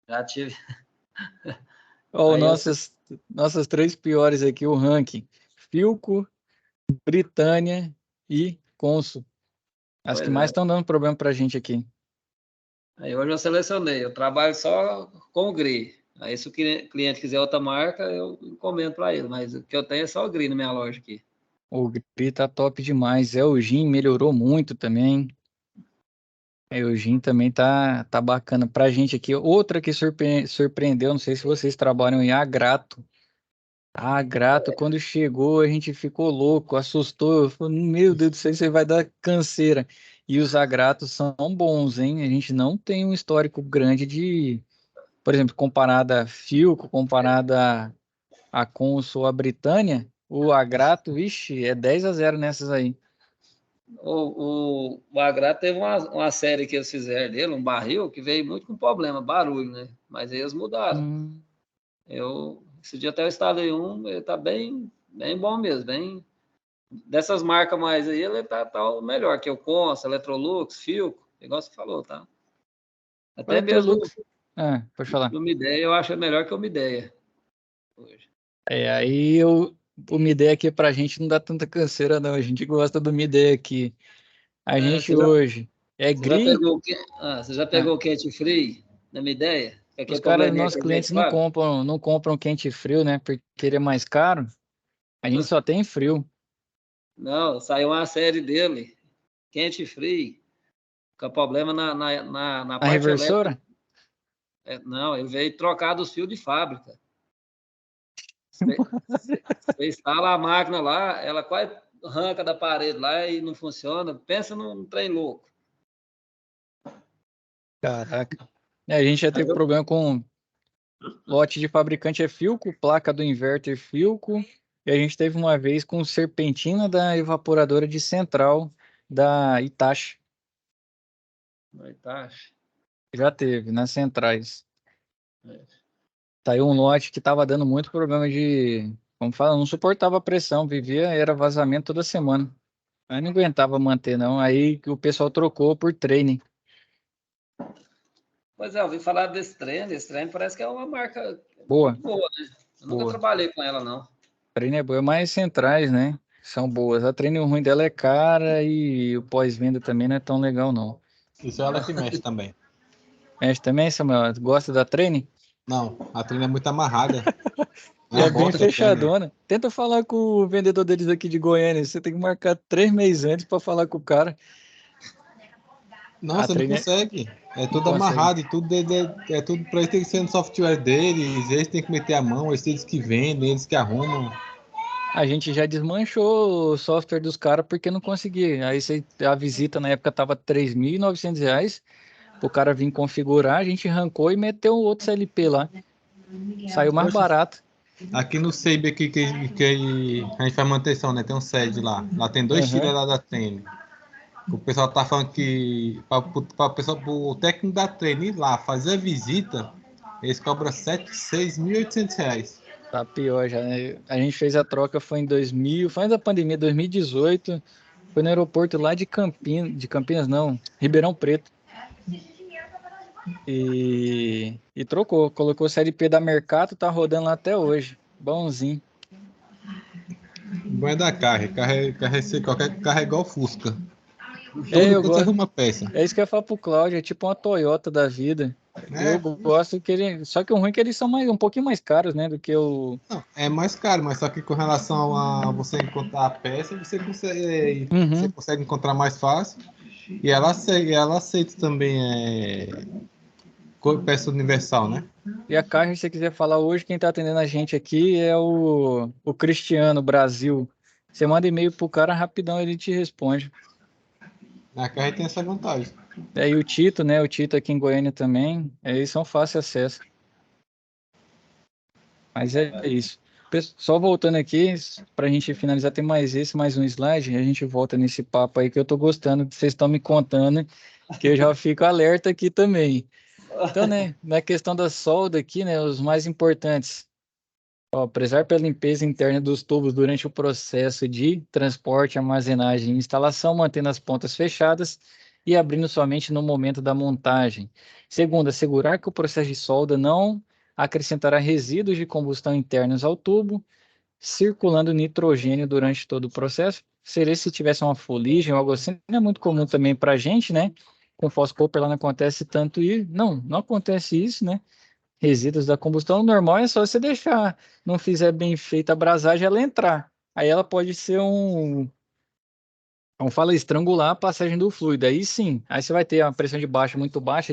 [SPEAKER 2] Já tive.
[SPEAKER 1] Ó,
[SPEAKER 2] Aí eu
[SPEAKER 1] nossas três piores aqui, o ranking. Philco, Britânia e Consul. As que
[SPEAKER 2] Pois
[SPEAKER 1] mais
[SPEAKER 2] é.
[SPEAKER 1] estão dando problema pra gente aqui.
[SPEAKER 2] Aí hoje eu selecionei. Eu trabalho só com o GRI. Aí se o cliente quiser outra marca, eu encomendo para ele. Mas o que eu tenho é só o GRI na minha loja aqui.
[SPEAKER 1] O Gri tá top demais. É, o Gin melhorou muito também. O gin também tá bacana pra gente aqui. Outra que surpreendeu, não sei se vocês trabalham em Agrato. A Agrato, quando chegou, a gente ficou louco, assustou. Eu falei, meu Deus do céu, isso aí vai dar canseira. E os Agratos são bons, hein? A gente não tem um histórico grande de, por exemplo, comparada a Philco, comparada a Consul, a Britânia, o Agrato, vixe, é 10-0 nessas aí.
[SPEAKER 2] O Agrado teve uma série que eles fizeram dele, um barril, que veio muito com problema, barulho, né? Mas aí eles mudaram. Esse dia até eu instalei um, ele tá bem, bem bom mesmo, bem. Dessas marcas mais aí, ele tá o melhor, que é o Consa, Electrolux, Filco, igual você falou, tá?
[SPEAKER 1] O
[SPEAKER 2] Até mesmo
[SPEAKER 1] Electrolux. Pode falar.
[SPEAKER 2] o Midea, eu acho melhor que o Midea hoje.
[SPEAKER 1] Aí o Midea aqui pra gente não dá tanta canseira, não. A gente gosta do Midea aqui. A gente hoje é gris.
[SPEAKER 2] Você já pegou o quente frio da Midea?
[SPEAKER 1] Os
[SPEAKER 2] Aquele
[SPEAKER 1] caras,
[SPEAKER 2] probleminha
[SPEAKER 1] nossos
[SPEAKER 2] que ele veio de
[SPEAKER 1] clientes não
[SPEAKER 2] fábrica?
[SPEAKER 1] compram, não compram quente e frio, né? Porque ele é mais caro. A gente só tem frio.
[SPEAKER 2] Não, saiu uma série dele, quente e frio, com problema na
[SPEAKER 1] A
[SPEAKER 2] parte elétrica.
[SPEAKER 1] reversora?
[SPEAKER 2] Não, ele veio trocar dos fios de fábrica. Você instala a máquina lá, ela quase arranca da parede lá e não funciona. Pensa num trem louco.
[SPEAKER 1] Caraca. A gente já teve problema com lote de fabricante é Filco, placa do inverter Filco, e a gente teve uma vez com serpentina da evaporadora de central da Itachi.
[SPEAKER 2] Tá.
[SPEAKER 1] Já teve, nas centrais.
[SPEAKER 2] É.
[SPEAKER 1] Saiu um lote que tava dando muito problema de, como fala, não suportava a pressão, vivia, era vazamento toda semana. Aí não aguentava manter, não. Aí que o pessoal trocou por training.
[SPEAKER 2] Pois é, eu ouvi falar desse trem. Esse trem parece que é uma marca
[SPEAKER 1] Boa,
[SPEAKER 2] muito boa, né? Eu nunca
[SPEAKER 1] boa.
[SPEAKER 2] trabalhei com ela, não.
[SPEAKER 1] Training é boa, mas centrais, né? São boas. A training ruim dela é cara e o pós-venda também não é tão legal, não.
[SPEAKER 3] Isso é ela que mexe também.
[SPEAKER 1] Mexe também, Samuel? Gosta da training?
[SPEAKER 3] Não, a trilha é muito amarrada.
[SPEAKER 1] E é bem
[SPEAKER 3] bota da Trainer.
[SPEAKER 1] fechadona. Tenta falar com o vendedor deles aqui de Goiânia. Você tem que marcar 3 meses antes para falar com o cara.
[SPEAKER 3] Não,
[SPEAKER 1] A
[SPEAKER 3] você não
[SPEAKER 1] training
[SPEAKER 3] consegue. É
[SPEAKER 1] não
[SPEAKER 3] tudo
[SPEAKER 1] consegue.
[SPEAKER 3] amarrado e tudo é tudo para eles tem que ser no software deles, eles têm que meter a mão, eles que vendem, eles que arrumam.
[SPEAKER 1] A gente já desmanchou o software dos caras porque não conseguia. Aí a visita na época tava R$ 3.900 o cara vir configurar, a gente arrancou e meteu outro CLP lá. Saiu mais
[SPEAKER 3] Poxa,
[SPEAKER 1] barato.
[SPEAKER 3] aqui no SEIB aqui que a gente faz manutenção, né? Tem um sede lá. Lá tem 2 tiras
[SPEAKER 1] Aham.
[SPEAKER 3] lá da Trainer. O pessoal tá falando que para o técnico da Trainer ir lá fazer a visita, eles cobram 6.800 reais.
[SPEAKER 1] Tá pior já, né? A gente fez a troca, foi em 2000, foi antes da pandemia, 2018. Foi no aeroporto lá de Campinas não, Ribeirão Preto. E trocou, colocou o CLP da Mercato, tá rodando lá até hoje. Bonzinho.
[SPEAKER 3] Bom é da qualquer carro é igual Fusca.
[SPEAKER 1] É,
[SPEAKER 3] Todo
[SPEAKER 1] eu
[SPEAKER 3] canto você
[SPEAKER 1] gosto.
[SPEAKER 3] arruma peça.
[SPEAKER 1] É isso que eu ia falar pro Cláudio, é tipo uma Toyota da vida. Eu
[SPEAKER 3] É,
[SPEAKER 1] gosto que ele. Só que o ruim é que eles são um pouquinho mais caros, né? Do que o.
[SPEAKER 3] não, é mais caro, mas só que com relação a você encontrar a peça, você
[SPEAKER 1] Uhum.
[SPEAKER 3] consegue encontrar mais fácil. E ela aceita também peça universal, né?
[SPEAKER 1] E a caixa, se você quiser falar hoje, quem tá atendendo a gente aqui é o Cristiano, Brasil. Você manda e-mail pro cara rapidão, ele te responde.
[SPEAKER 3] Na carro tem essa vantagem.
[SPEAKER 1] Aí o Tito, né? O Tito aqui em Goiânia também. Eles são fácil acesso. Mas é isso. Só voltando aqui, para a gente finalizar, tem mais um slide, e a gente volta nesse papo aí que eu tô gostando que vocês estão me contando, que eu já fico alerta aqui também. Então, né, na questão da solda aqui, né, os mais importantes. Ó, prezar pela limpeza interna dos tubos durante o processo de transporte, armazenagem e instalação, mantendo as pontas fechadas e abrindo somente no momento da montagem. Segundo, assegurar que o processo de solda não acrescentará resíduos de combustão internos ao tubo, circulando nitrogênio durante todo o processo. Seria se tivesse uma fuligem ou algo assim, não é muito comum também para a gente, né? Com foscopa ela não acontece tanto e não acontece isso, né? Resíduos da combustão, o normal é só você deixar, não fizer bem feita a brasagem, ela entrar. Aí ela pode ser como fala, estrangular a passagem do fluido. Aí sim, aí você vai ter a pressão de baixa,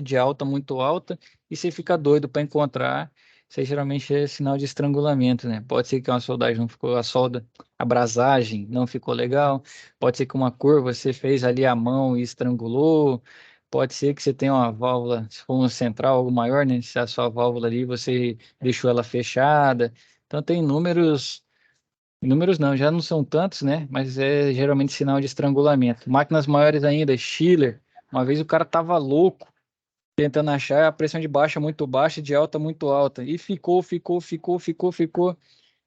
[SPEAKER 1] de alta muito alta, e você fica doido para encontrar. Isso aí geralmente é sinal de estrangulamento, né? Pode ser que uma soldagem não ficou, a solda, a brasagem não ficou legal. Pode ser que uma curva você fez ali a mão e estrangulou. Pode ser que você tenha uma válvula, se for um central, algo maior, né? Se a sua válvula ali você deixou ela fechada. Então tem inúmeros Números não, já não são tantos, né? Mas é geralmente sinal de estrangulamento. Máquinas maiores ainda, Schiller. Uma vez o cara tava louco tentando achar a pressão de baixa muito baixa e de alta muito alta. E ficou.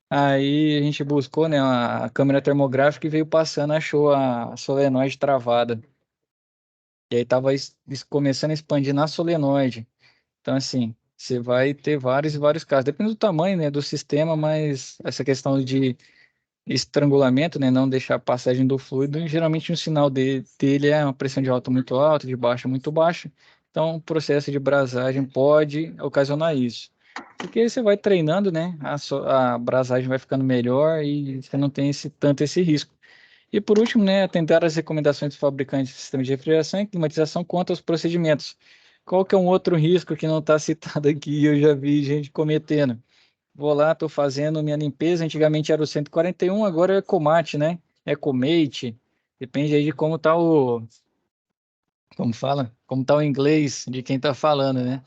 [SPEAKER 1] Aí a gente buscou, né, a câmera termográfica e veio passando, achou a solenoide travada. E aí tava começando a expandir na solenoide. Então, assim, você vai ter vários e vários casos. Depende do tamanho, né, do sistema, mas essa questão de estrangulamento, né, não deixar a passagem do fluido, geralmente um sinal dele é uma pressão de alta muito alta, de baixa muito baixa. Então, o processo de brasagem pode ocasionar isso. Porque você vai treinando, né, a brasagem vai ficando melhor e você não tem tanto esse risco. E por último, né, atender às recomendações dos fabricantes de sistemas de refrigeração e climatização quanto aos procedimentos. Qual que é um outro risco que não está citado aqui e eu já vi gente cometendo? Vou lá, estou fazendo minha limpeza. Antigamente era o 141, agora é Ecomate, né? Ecomate. Depende aí de como tá como fala? Como tá o inglês de quem tá falando, né?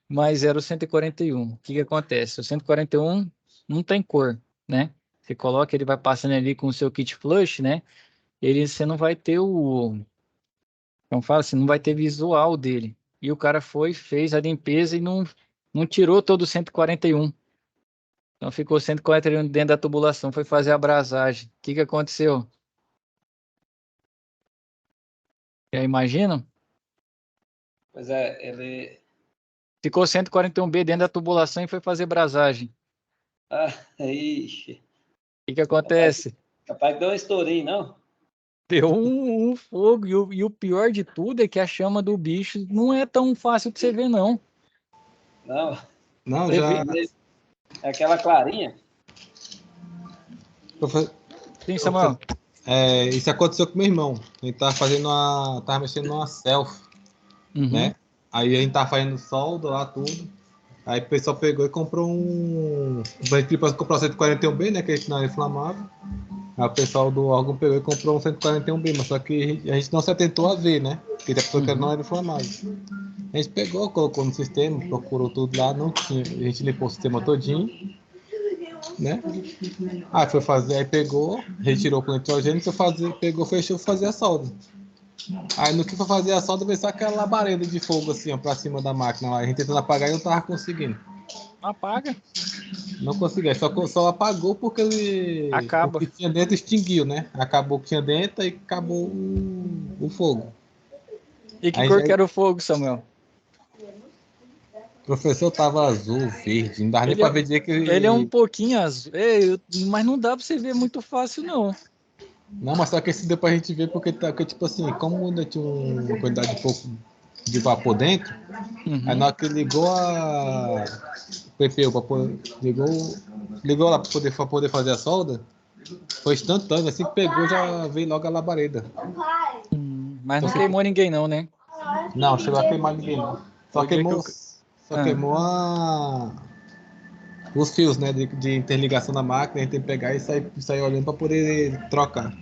[SPEAKER 1] Mas era o 141. O que que acontece? O 141 não tem cor, né? Você coloca, ele vai passando ali com o seu kit flush, né? Você não vai ter como fala, você não vai ter visual dele. E o cara fez a limpeza e não tirou todo o 141. Então ficou 141 dentro da tubulação, foi fazer a brasagem. O que que aconteceu? Já imaginam?
[SPEAKER 2] Pois é, ele.
[SPEAKER 1] Ficou 141B dentro da tubulação e foi fazer brasagem.
[SPEAKER 2] Ah, ixi.
[SPEAKER 1] O que que
[SPEAKER 2] Capaz,
[SPEAKER 1] acontece?
[SPEAKER 2] capaz que deu um estourinho, não?
[SPEAKER 1] Deu um fogo e o pior de tudo é que a chama do bicho não é tão fácil de você ver, não.
[SPEAKER 2] Não.
[SPEAKER 3] Não,
[SPEAKER 1] Você
[SPEAKER 3] já.
[SPEAKER 1] vê?
[SPEAKER 2] É aquela clarinha?
[SPEAKER 3] profe-
[SPEAKER 1] Sim, Samuel.
[SPEAKER 3] Isso aconteceu com meu irmão. Ele tava mexendo numa selfie,
[SPEAKER 1] Uhum.
[SPEAKER 3] né? Aí a gente tava fazendo solda lá, tudo. Aí o pessoal pegou e comprou um. A gente comprou um 141B, né? Que não era inflamável. Aí o pessoal do órgão pegou e comprou um 141B, mas só que a gente não se atentou a ver, né? Porque a pessoa que não era inflamável. A gente pegou, colocou no sistema, procurou tudo lá, não tinha. A gente limpou o sistema todinho, né? Aí foi fazer, aí pegou, retirou o nitrogênio, pegou, fechou, fazer a solda. Aí no que foi fazer a solda, veio só aquela labareda de fogo assim, ó, pra cima da máquina lá. A gente tentando apagar e não tava conseguindo.
[SPEAKER 1] Apaga.
[SPEAKER 3] Não conseguia, só apagou porque o
[SPEAKER 1] Acaba.
[SPEAKER 3] que tinha dentro extinguiu, né? Acabou o que tinha dentro e acabou o fogo.
[SPEAKER 1] E que
[SPEAKER 3] Aí,
[SPEAKER 1] cor que era o fogo, Samuel?
[SPEAKER 3] o professor tava azul, verde, não dava nem
[SPEAKER 1] Ele
[SPEAKER 3] pra
[SPEAKER 1] é,
[SPEAKER 3] ver dizer
[SPEAKER 1] ele é um
[SPEAKER 3] que.
[SPEAKER 1] pouquinho azul, mas não dá para você ver muito fácil, não.
[SPEAKER 3] Não, mas só que esse deu pra gente ver porque tipo assim, como ainda tinha uma quantidade de pouco de vapor dentro, aí na
[SPEAKER 1] Uhum.
[SPEAKER 3] hora que ligou a PPU pra poder, ligou lá pra poder fazer a solda, foi instantâneo, assim que pegou já veio logo a labareda.
[SPEAKER 1] Mas
[SPEAKER 3] Então
[SPEAKER 1] não
[SPEAKER 3] ficou.
[SPEAKER 1] queimou ninguém, não, né?
[SPEAKER 3] Não, chegou a queimar ninguém não. Só
[SPEAKER 1] O dia que
[SPEAKER 3] queimou,
[SPEAKER 1] eu.
[SPEAKER 3] só
[SPEAKER 1] Ah,
[SPEAKER 3] queimou os fios, né, de interligação da máquina, a gente tem que pegar e sair olhando para poder trocar.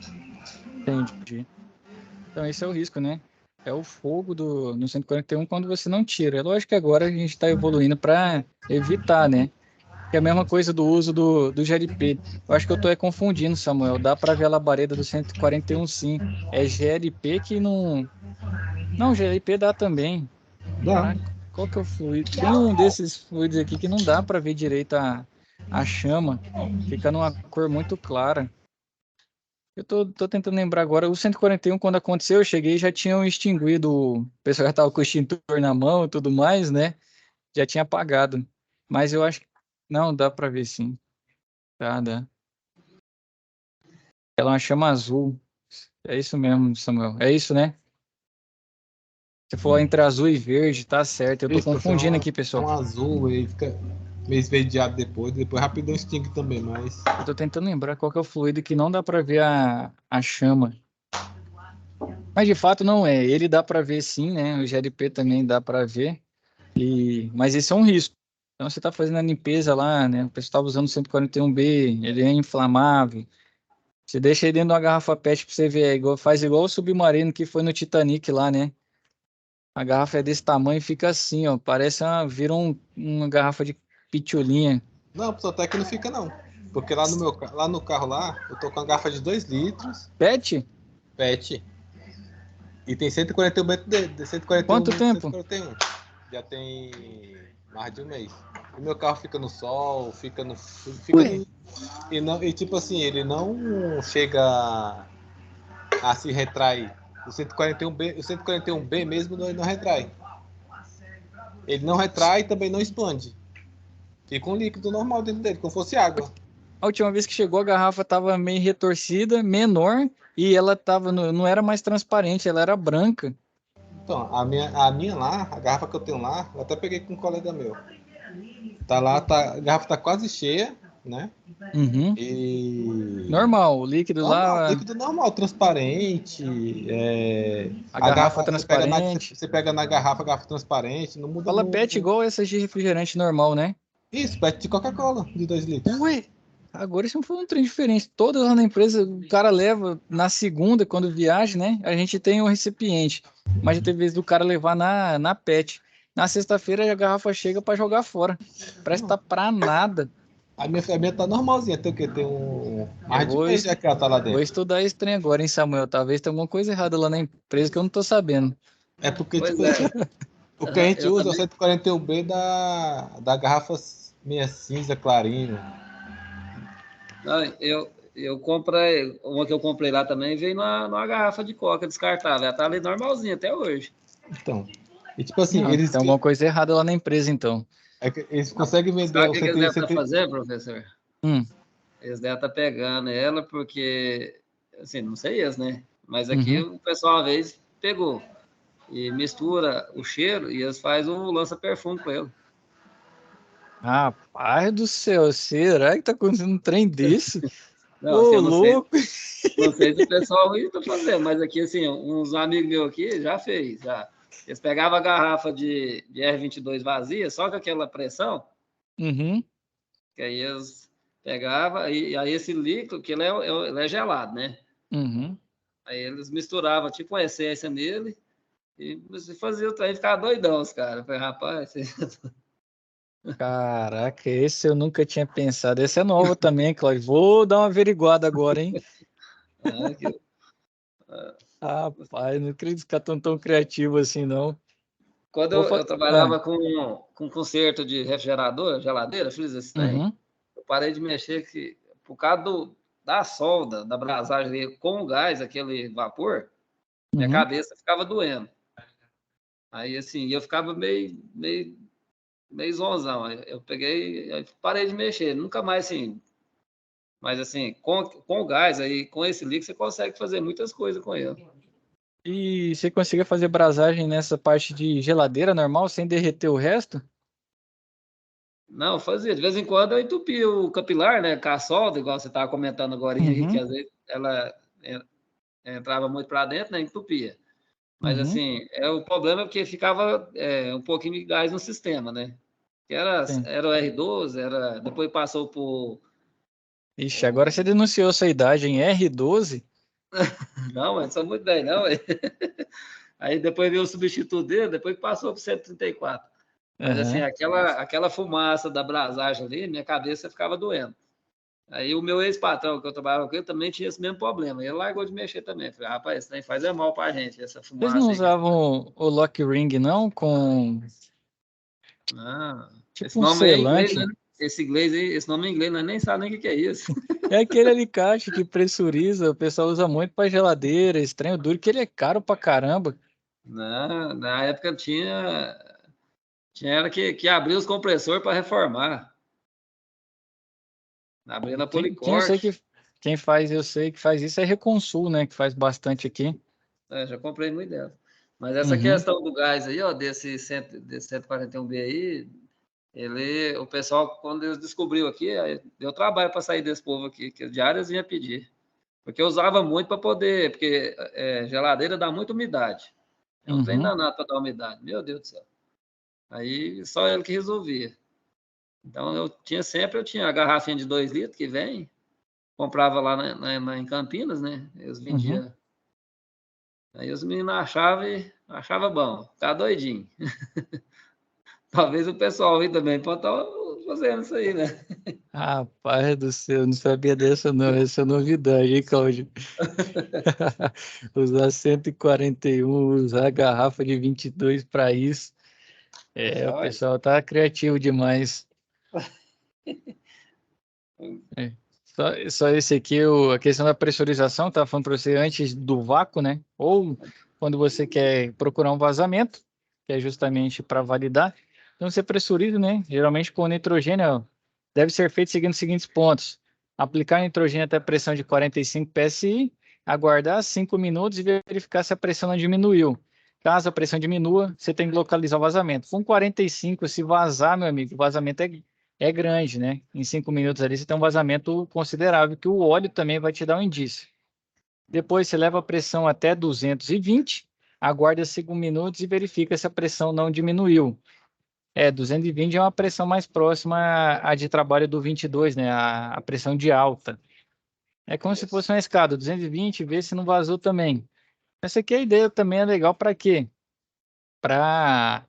[SPEAKER 1] entendi. Então, esse é o risco, né? É o fogo no 141 quando você não tira. É lógico que agora a gente está evoluindo para evitar, né? Que é a mesma coisa do uso do GLP. Eu acho que eu estou confundindo, Samuel. Dá para ver a labareda do 141, sim. É GLP que não. Não, GLP dá também.
[SPEAKER 3] Dá.
[SPEAKER 1] Caraca, qual que é o fluido? Tem um desses fluidos aqui que não dá para ver direito a chama. Fica numa cor muito clara. Eu tô tentando lembrar agora. O 141, quando aconteceu, eu cheguei já tinham extinguido. O pessoal já tava com o extintor na mão e tudo mais, né? Já tinha apagado. Mas eu acho que. Não, dá para ver sim. Dá. Ela é uma chama azul. É isso mesmo, Samuel. É isso, né? Se for entre azul e verde, tá certo. Eu tô
[SPEAKER 3] Isso, professor,
[SPEAKER 1] confundindo aqui,
[SPEAKER 3] é
[SPEAKER 1] pessoal.
[SPEAKER 3] um azul, ele fica meio esverdeado depois rapidão extingue também, mas.
[SPEAKER 1] Eu tô tentando lembrar qual que é o fluido que não dá para ver a chama. Mas de fato não é. Ele dá para ver sim, né? O GLP também dá para ver. Mas esse é um risco. Então você está fazendo a limpeza lá, né? O pessoal estava usando 141B, ele é inflamável. Você deixa ele dentro de uma garrafa PET para você ver, faz igual o submarino que foi no Titanic lá, né? A garrafa é desse tamanho e fica assim, ó. Vira uma garrafa de pitulinha.
[SPEAKER 3] Não, professor, até que não fica não. Porque lá no carro lá, eu tô com uma garrafa de 2 litros,
[SPEAKER 1] PET?
[SPEAKER 3] PET, e tem 141 metros de 141
[SPEAKER 1] Quanto
[SPEAKER 3] litros,
[SPEAKER 1] tempo?
[SPEAKER 3] 141. Já tem mais de um mês. O meu carro fica no sol, fica e tipo assim, ele não chega a se retrair. O 141B mesmo não retrai. Ele não retrai e também não expande. Fica um líquido normal dentro dele, como fosse água.
[SPEAKER 1] A última vez que chegou, a garrafa estava meio retorcida, menor, e ela tava não era mais transparente, ela era branca.
[SPEAKER 3] Então, a minha lá, a garrafa que eu tenho lá, eu até peguei com um colega meu. Tá lá, a garrafa tá quase cheia, né?
[SPEAKER 1] Uhum.
[SPEAKER 3] E
[SPEAKER 1] Normal, o líquido
[SPEAKER 3] normal,
[SPEAKER 1] lá,
[SPEAKER 3] líquido normal, transparente.
[SPEAKER 1] a
[SPEAKER 3] A
[SPEAKER 1] garrafa
[SPEAKER 3] garrafa,
[SPEAKER 1] transparente.
[SPEAKER 3] você pega na garrafa, a garrafa transparente, não muda
[SPEAKER 1] Fala PET
[SPEAKER 3] muito.
[SPEAKER 1] igual essas de refrigerante normal, né?
[SPEAKER 3] Isso, PET de Coca-Cola, de 2 litros.
[SPEAKER 1] Ué, agora isso foi um trem diferente. Todas lá na empresa, o cara leva na segunda, quando viaja, né? A gente tem um recipiente. Mas já teve vezes do cara levar na PET. Na sexta-feira a garrafa chega para jogar fora. Presta pra nada.
[SPEAKER 3] A minha tá normalzinha, tem o quê? Tem
[SPEAKER 1] Eu
[SPEAKER 3] mais de um mês já que ela tá lá
[SPEAKER 1] vou
[SPEAKER 3] dentro.
[SPEAKER 1] estudar esse trem agora, hein, Samuel? Talvez tenha alguma coisa errada lá na empresa que eu não tô sabendo.
[SPEAKER 3] É porque,
[SPEAKER 2] Pois
[SPEAKER 3] tipo
[SPEAKER 2] é.
[SPEAKER 3] assim, o que a gente
[SPEAKER 2] Eu
[SPEAKER 3] usa é o
[SPEAKER 2] também.
[SPEAKER 3] 141B da garrafa meia cinza clarinho.
[SPEAKER 2] Não, eu comprei, uma que eu comprei lá também veio numa garrafa de coca descartável. Ela tá ali normalzinha até hoje.
[SPEAKER 3] Então, e tipo assim,
[SPEAKER 1] Não, tem alguma coisa errada lá na empresa, então.
[SPEAKER 3] eles conseguem vender
[SPEAKER 2] Sabe o
[SPEAKER 3] o
[SPEAKER 2] que eles devem estar
[SPEAKER 3] 100,
[SPEAKER 2] fazendo, professor?
[SPEAKER 1] Hum,
[SPEAKER 2] Eles devem estar pegando ela porque, assim, não sei eles, né? Mas aqui
[SPEAKER 1] uhum.
[SPEAKER 2] o pessoal uma vez pegou e mistura o cheiro e eles fazem um lança-perfume com ele.
[SPEAKER 1] Rapaz do céu, será que tá acontecendo um trem desse?
[SPEAKER 2] Não, assim,
[SPEAKER 1] Ô,
[SPEAKER 2] eu não sei,
[SPEAKER 1] louco!
[SPEAKER 2] não sei se o pessoal está fazendo, mas aqui, assim, uns amigos meus aqui já fez, já. Eles pegavam a garrafa de R22 vazia, só com aquela pressão,
[SPEAKER 1] Uhum,
[SPEAKER 2] que aí eles pegavam, e aí esse líquido, que ele é gelado, né?
[SPEAKER 1] uhum.
[SPEAKER 2] Aí eles misturavam tipo uma essência nele e você fazia o trem ficar doidão, os caras. Eu falei, rapaz,
[SPEAKER 1] Caraca, esse eu nunca tinha pensado. Esse é novo também, Cláudio. Vou dar uma averiguada agora, hein?
[SPEAKER 2] ah,
[SPEAKER 1] Rapaz, não acredito que tão criativo assim, não.
[SPEAKER 2] quando
[SPEAKER 1] Vou
[SPEAKER 2] eu
[SPEAKER 1] Ah,
[SPEAKER 2] trabalhava com conserto de refrigerador, geladeira, fiz esse trem,
[SPEAKER 1] uhum,
[SPEAKER 2] eu parei de mexer que, por causa da solda, da brasagem ali, com o gás, aquele vapor, minha
[SPEAKER 1] uhum.
[SPEAKER 2] cabeça ficava doendo. Aí, assim, eu ficava meio zonzão. Aí eu peguei, aí parei de mexer. Nunca mais, assim, mas assim, com o gás aí, com esse líquido, você consegue fazer muitas coisas com ele.
[SPEAKER 1] E você conseguia fazer brasagem nessa parte de geladeira normal, sem derreter o resto?
[SPEAKER 2] Não, fazia. De vez em quando eu entupia o capilar, né? Com a solda, igual você estava comentando agora aí, que
[SPEAKER 1] Uhum,
[SPEAKER 2] às vezes ela entrava muito para dentro, né? Entupia. Mas
[SPEAKER 1] uhum,
[SPEAKER 2] assim, o problema é porque ficava um pouquinho de gás no sistema, né? Que
[SPEAKER 1] sim.
[SPEAKER 2] era o R12, depois passou por.
[SPEAKER 1] Ixi, agora você
[SPEAKER 2] O,
[SPEAKER 1] denunciou sua idade em R12?
[SPEAKER 2] não, mas sou muito bem, não. Aí depois veio o substituto dele, depois que passou por 134. Mas assim,
[SPEAKER 1] Aham.
[SPEAKER 2] aquela fumaça da brasagem ali, minha cabeça ficava doendo. Aí o meu ex-patrão que eu trabalhava com ele também tinha esse mesmo problema. Ele largou de mexer também. Falei, rapaz, isso nem faz mal pra gente, essa
[SPEAKER 1] Vocês não
[SPEAKER 2] fumaça aí.
[SPEAKER 1] usavam o lock ring, não? Com
[SPEAKER 2] Ah,
[SPEAKER 1] tipo
[SPEAKER 2] esse
[SPEAKER 1] um
[SPEAKER 2] nome é em inglês, né?
[SPEAKER 1] selante?
[SPEAKER 2] Esse nome é em inglês, nós nem sabem nem o que é isso.
[SPEAKER 1] É aquele alicate que pressuriza, o pessoal usa muito para geladeira, estranho, duro, que ele é caro pra caramba.
[SPEAKER 2] Na época tinha era que abrir os compressores para reformar. Abria na
[SPEAKER 1] Quem eu sei
[SPEAKER 2] Policorte.
[SPEAKER 1] quem faz, eu sei que faz isso é Reconsul, né? Que faz bastante aqui.
[SPEAKER 2] Já comprei muito dela. Mas essa
[SPEAKER 1] Uhum,
[SPEAKER 2] questão do gás aí, ó, desse 141B aí, o pessoal, quando eles descobriu aqui, aí deu trabalho para sair desse povo aqui, que diárias vinha pedir. Porque eu usava muito para poder, porque geladeira dá muita umidade. É um trem
[SPEAKER 1] uhum.
[SPEAKER 2] danado para dar umidade. Meu Deus do céu. Aí só ele que resolvia. Então eu tinha a garrafinha de 2 litros que vem, comprava lá em Campinas, né? Eles
[SPEAKER 1] Uhum.
[SPEAKER 2] vendiam. Aí os meninos achavam bom, ficava doidinho. Talvez o pessoal aí também pode estar fazendo isso aí, né?
[SPEAKER 1] Rapaz do céu, não sabia dessa não, essa é novidade, hein, Cláudio? Usar 141, usar a garrafa de 22 para isso. O
[SPEAKER 2] Olha,
[SPEAKER 1] pessoal tá criativo demais. É. Só esse aqui, a questão da pressurização, tá falando para você antes do vácuo, né? Ou quando você quer procurar um vazamento, que é justamente para validar. Então você pressuriza, né? Geralmente com nitrogênio, ó, deve ser feito seguindo os seguintes pontos: aplicar nitrogênio até a pressão de 45 psi, aguardar 5 minutos e verificar se a pressão não diminuiu. Caso a pressão diminua, você tem que localizar o vazamento. Com 45, se vazar, meu amigo, o vazamento é grande, né? Em 5 minutos ali você tem um vazamento considerável, que o óleo também vai te dar um indício. Depois você leva a pressão até 220, aguarda 5 minutos e verifica se a pressão não diminuiu. 220 é uma pressão mais próxima à de trabalho do 22, né? A pressão de alta. É como se fosse uma escada, 220, vê se não vazou também. Essa aqui a ideia também é legal para quê? Para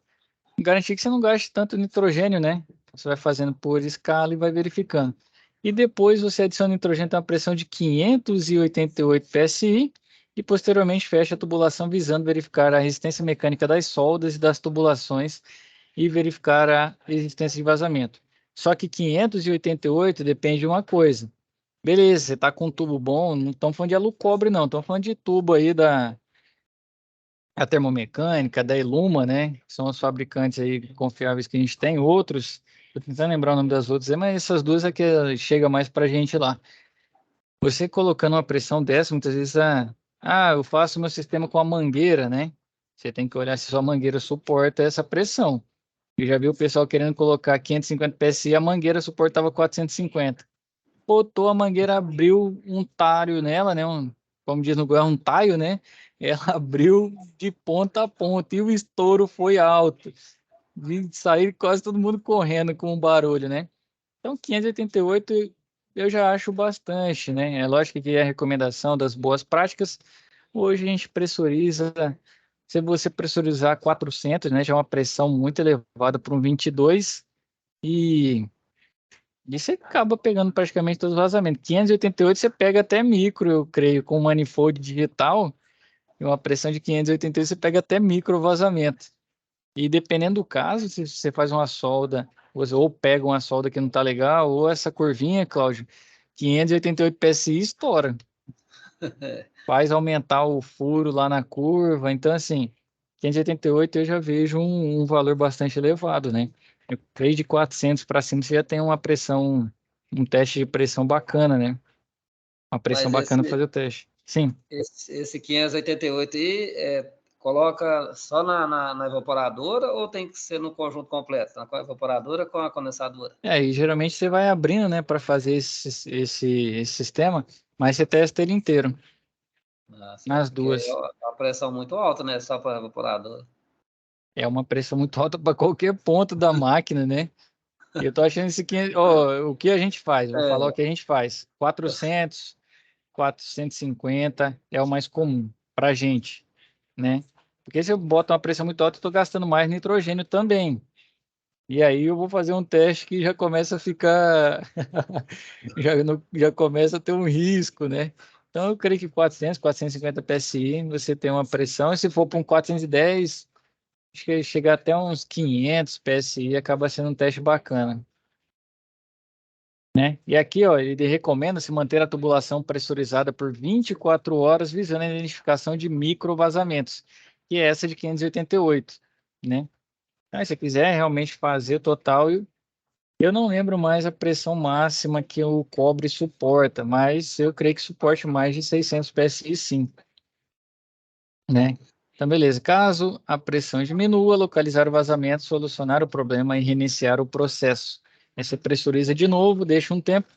[SPEAKER 1] garantir que você não gaste tanto nitrogênio, né? Você vai fazendo por escala e vai verificando. E depois você adiciona nitrogênio a uma pressão de 588 psi e posteriormente fecha a tubulação visando verificar a resistência mecânica das soldas e das tubulações e verificar a resistência de vazamento. Só que 588 depende de uma coisa. Beleza, você está com um tubo bom, não estamos falando de alucobre não, estamos falando de tubo aí da a Termomecânica, da Eluma, né? Que são os fabricantes aí confiáveis que a gente tem. Outros, tô tentando lembrar o nome das outras, mas essas duas é que chega mais pra gente lá. Você colocando uma pressão dessa, muitas vezes, eu faço meu sistema com a mangueira, né? Você tem que olhar se sua mangueira suporta essa pressão. Eu já vi o pessoal querendo colocar 550 PSI, a mangueira suportava 450. Botou a mangueira, abriu um talho nela, né? Como diz no Goiás, um taio, né? Ela abriu de ponta a ponta e o estouro foi alto. Vi sair quase todo mundo correndo com o barulho, né? Então, 588 eu já acho bastante, né? É lógico que é a recomendação das boas práticas. Hoje a gente pressuriza, se você pressurizar 400, né? Já é uma pressão muito elevada para um 22 e você acaba pegando praticamente todos os vazamentos. 588 você pega até micro, eu creio, com manifold digital, e uma pressão de 588 você pega até micro vazamento. E dependendo do caso, se você faz uma solda, você ou pega uma solda que não está legal, ou essa curvinha, Cláudio, 588 PSI estoura. Faz aumentar o furo lá na curva. Então, assim, 588 eu já vejo um valor bastante elevado, né? Eu creio de 400 para cima você já tem uma pressão, um teste de pressão bacana, né? Uma pressão
[SPEAKER 2] mas
[SPEAKER 1] bacana fazer o teste. Sim.
[SPEAKER 2] esse 588 aí, coloca só na evaporadora ou tem que ser no conjunto completo? Na evaporadora com a condensadora?
[SPEAKER 1] E geralmente você vai abrindo, né, para fazer esse sistema, mas você testa ele inteiro,
[SPEAKER 2] Ah, certo.
[SPEAKER 1] nas
[SPEAKER 2] Porque aí
[SPEAKER 1] duas.
[SPEAKER 2] é uma pressão muito alta, né? Só para evaporadora.
[SPEAKER 1] É uma pressão muito alta para qualquer ponto da máquina, né? E eu tô achando isso aqui, ó, o que a gente faz? Vou falar o que a gente faz. 400, 450 é o mais comum para gente, né? Porque se eu boto uma pressão muito alta, eu estou gastando mais nitrogênio também. E aí eu vou fazer um teste que já começa a ficar, já começa a ter um risco, né? Então eu creio que 400, 450 PSI, você tem uma pressão, e se for para um 410, acho que chega até uns 500 PSI, acaba sendo um teste bacana, né? E aqui, ó, ele recomenda se manter a tubulação pressurizada por 24 horas, visando a identificação de microvazamentos, que é essa de 588, né? Se você quiser realmente fazer o total, eu não lembro mais a pressão máxima que o cobre suporta, mas eu creio que suporte mais de 600 PSI, sim, né? Então, beleza. Caso a pressão diminua, localizar o vazamento, solucionar o problema e reiniciar o processo. Aí você pressuriza de novo, deixa um tempo.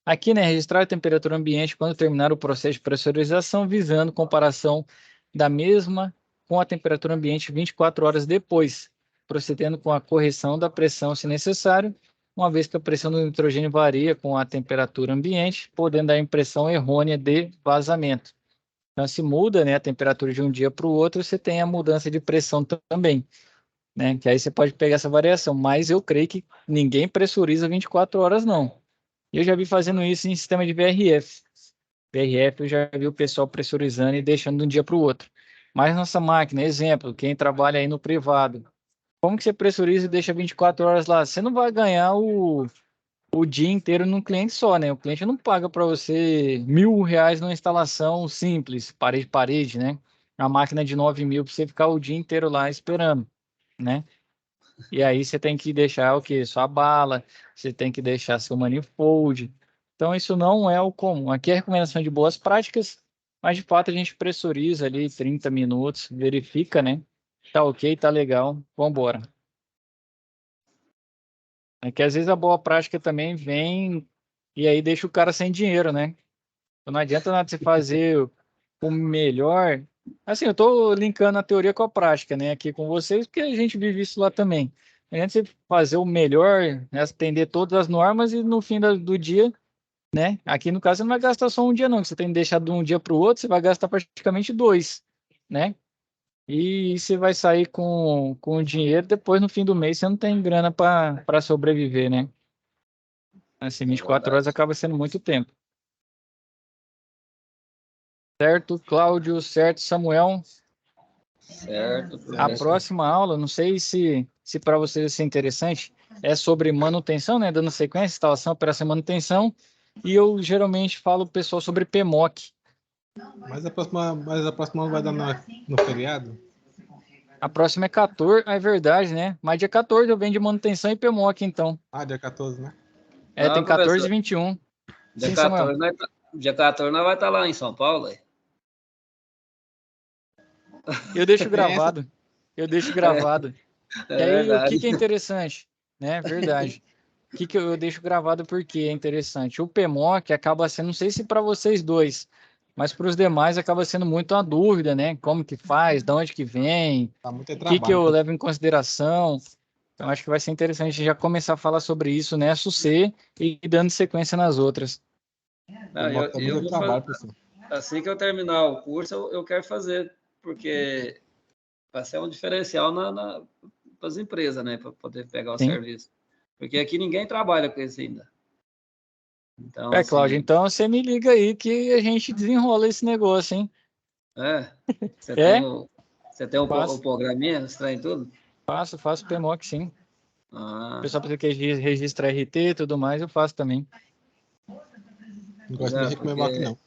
[SPEAKER 1] Aqui, né, registrar a temperatura ambiente quando terminar o processo de pressurização, visando comparação da mesma com a temperatura ambiente 24 horas depois, procedendo com a correção da pressão se necessário, uma vez que a pressão do nitrogênio varia com a temperatura ambiente, podendo dar a impressão errônea de vazamento. Então, se muda, né, a temperatura de um dia para o outro, você tem a mudança de pressão também. né? Que aí você pode pegar essa variação, mas eu creio que ninguém pressuriza 24 horas, não. Eu já vi fazendo isso em sistema de VRF. VRF eu já vi o pessoal pressurizando e deixando de um dia para o outro. Mas nossa máquina, exemplo, quem trabalha aí no privado, como que você pressuriza e deixa 24 horas lá? Você não vai ganhar o dia inteiro num cliente só, né? O cliente não paga para você R$ 1.000 numa instalação simples, parede parede, né? A máquina de 9.000 para você ficar o dia inteiro lá esperando, né? E aí você tem que deixar o quê? Sua bala, você tem que deixar seu manifold. Então isso não é o comum. Aqui é a recomendação de boas práticas, mas de fato a gente pressuriza ali 30 minutos, verifica, né? Tá ok, tá legal, vambora. É que às vezes a boa prática também vem e aí deixa o cara sem dinheiro, né? Então não adianta nada você fazer o melhor. Assim, eu tô linkando a teoria com a prática, né, aqui com vocês, porque a gente vive isso lá também. Não adianta você fazer o melhor, né, atender todas as normas e no fim do dia, né? Aqui no caso você não vai gastar só um dia, não. Você tem que deixar de um dia para o outro, você vai gastar praticamente dois, né? E você vai sair com o dinheiro, depois no fim do mês você não tem grana para sobreviver, né? Assim,
[SPEAKER 2] É
[SPEAKER 1] 24
[SPEAKER 2] verdade.
[SPEAKER 1] horas acaba sendo muito tempo. Certo, Cláudio, certo, Samuel.
[SPEAKER 2] Certo,
[SPEAKER 1] A
[SPEAKER 2] professor.
[SPEAKER 1] próxima aula, não sei se para vocês vai ser interessante, é sobre manutenção, né? Dando sequência, instalação, operação e manutenção. E eu geralmente falo pro pessoal sobre PMOC.
[SPEAKER 3] Mas a próxima aula vai dar no feriado?
[SPEAKER 1] A próxima é 14, é verdade, né? Mas dia 14 eu venho de manutenção e PMOC, então.
[SPEAKER 3] Ah, dia 14, né?
[SPEAKER 1] É,
[SPEAKER 2] Não,
[SPEAKER 1] tem 14 e
[SPEAKER 2] professor,
[SPEAKER 1] 21.
[SPEAKER 2] dia
[SPEAKER 1] Sim, Samuel.
[SPEAKER 2] 14, dia 14 nós vai estar lá em São Paulo. Aí.
[SPEAKER 1] Eu deixo
[SPEAKER 3] Tem essa?
[SPEAKER 1] gravado. Eu deixo
[SPEAKER 2] É,
[SPEAKER 1] gravado.
[SPEAKER 2] é
[SPEAKER 1] E aí, o que
[SPEAKER 2] verdade.
[SPEAKER 1] que é interessante? Né? Verdade. O que que eu deixo gravado porque é interessante? O PMOC acaba sendo, não sei se para vocês dois, mas para os demais acaba sendo muito uma dúvida, né? Como que faz, de onde que vem,
[SPEAKER 3] Tá muito
[SPEAKER 1] que
[SPEAKER 3] trabalho.
[SPEAKER 1] eu levo em consideração. Então, acho que vai ser interessante já começar a falar sobre isso nessa C e dando sequência nas outras.
[SPEAKER 2] Não,
[SPEAKER 3] Tá
[SPEAKER 2] eu
[SPEAKER 3] muito
[SPEAKER 2] vou fazer,
[SPEAKER 3] trabalho, professor.
[SPEAKER 2] assim que eu terminar o curso, eu quero fazer, porque vai ser um diferencial para as empresas, né? Para poder pegar o
[SPEAKER 1] Sim.
[SPEAKER 2] serviço. Porque aqui ninguém trabalha com isso ainda. Então,
[SPEAKER 1] É, Cláudio,
[SPEAKER 2] assim,
[SPEAKER 1] então você me liga aí que a gente desenrola esse negócio, hein?
[SPEAKER 2] é, você tem
[SPEAKER 1] É?
[SPEAKER 2] o, você tem o
[SPEAKER 1] Faço,
[SPEAKER 2] programinha, os trem e tudo?
[SPEAKER 1] faço PMOC, sim. O
[SPEAKER 2] Ah,
[SPEAKER 1] pessoal precisa que registre RT e tudo mais, eu faço também.
[SPEAKER 3] Não
[SPEAKER 2] pois
[SPEAKER 3] gosto de
[SPEAKER 2] é,
[SPEAKER 3] mexer com meu aqui,
[SPEAKER 2] porque
[SPEAKER 3] não.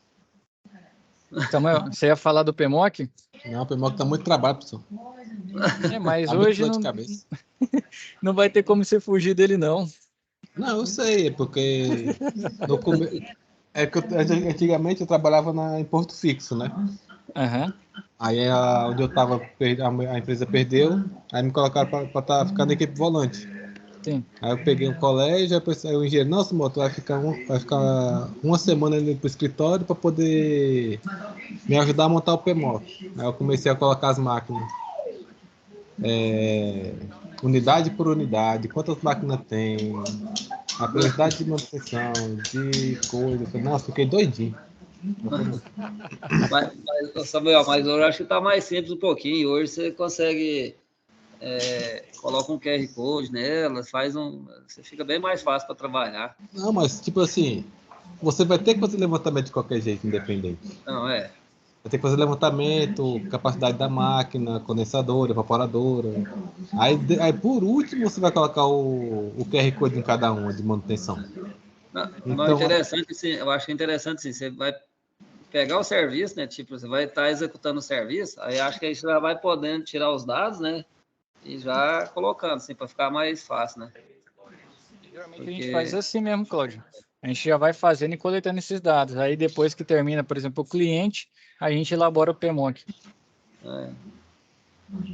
[SPEAKER 1] Samuel, você ia falar do PMOC?
[SPEAKER 3] Não, o PMOC tá muito trabalho, professor.
[SPEAKER 1] É, mas
[SPEAKER 3] Tá muito
[SPEAKER 1] hoje
[SPEAKER 3] dor de
[SPEAKER 1] não,
[SPEAKER 3] cabeça.
[SPEAKER 1] não vai ter como você fugir dele, não.
[SPEAKER 3] Não, eu sei, é porque no come... é que antigamente eu trabalhava em Porto Fixo, né?
[SPEAKER 1] Aham,
[SPEAKER 3] Aí onde eu tava, a empresa perdeu, aí me colocaram para ficar na equipe volante.
[SPEAKER 1] sim.
[SPEAKER 3] Aí eu peguei um colégio, aí o engenheiro, nossa, moto, vai ficar uma semana ali pro escritório para poder me ajudar a montar o PMOC. Aí eu comecei a colocar as máquinas, unidade por unidade, quantas máquinas tem, a velocidade de manutenção, de coisa. Nossa, fiquei doidinho.
[SPEAKER 2] Ô, Samuel, mas hoje eu acho que está mais simples um pouquinho. Hoje você consegue, coloca um QR Code nela, você fica bem mais fácil para trabalhar.
[SPEAKER 3] Não, mas tipo assim, você vai ter que fazer levantamento de qualquer jeito, independente.
[SPEAKER 2] Não,
[SPEAKER 3] Vai ter que fazer levantamento, capacidade da máquina, condensadora, evaporadora. Aí por último você vai colocar o QR Code em cada uma de manutenção.
[SPEAKER 2] não,
[SPEAKER 3] Então,
[SPEAKER 2] interessante, sim, eu acho interessante, sim, você vai pegar o serviço, né? Tipo, você vai estar executando o serviço, aí acho que aí você já vai podendo tirar os dados, né? E já colocando, assim, para ficar mais fácil, né?
[SPEAKER 1] Geralmente a gente faz
[SPEAKER 2] Porque,
[SPEAKER 1] assim mesmo, Cláudio. A gente já vai fazendo e coletando esses dados. Aí depois que termina, por exemplo, o cliente, a gente elabora o PMOC.
[SPEAKER 2] é,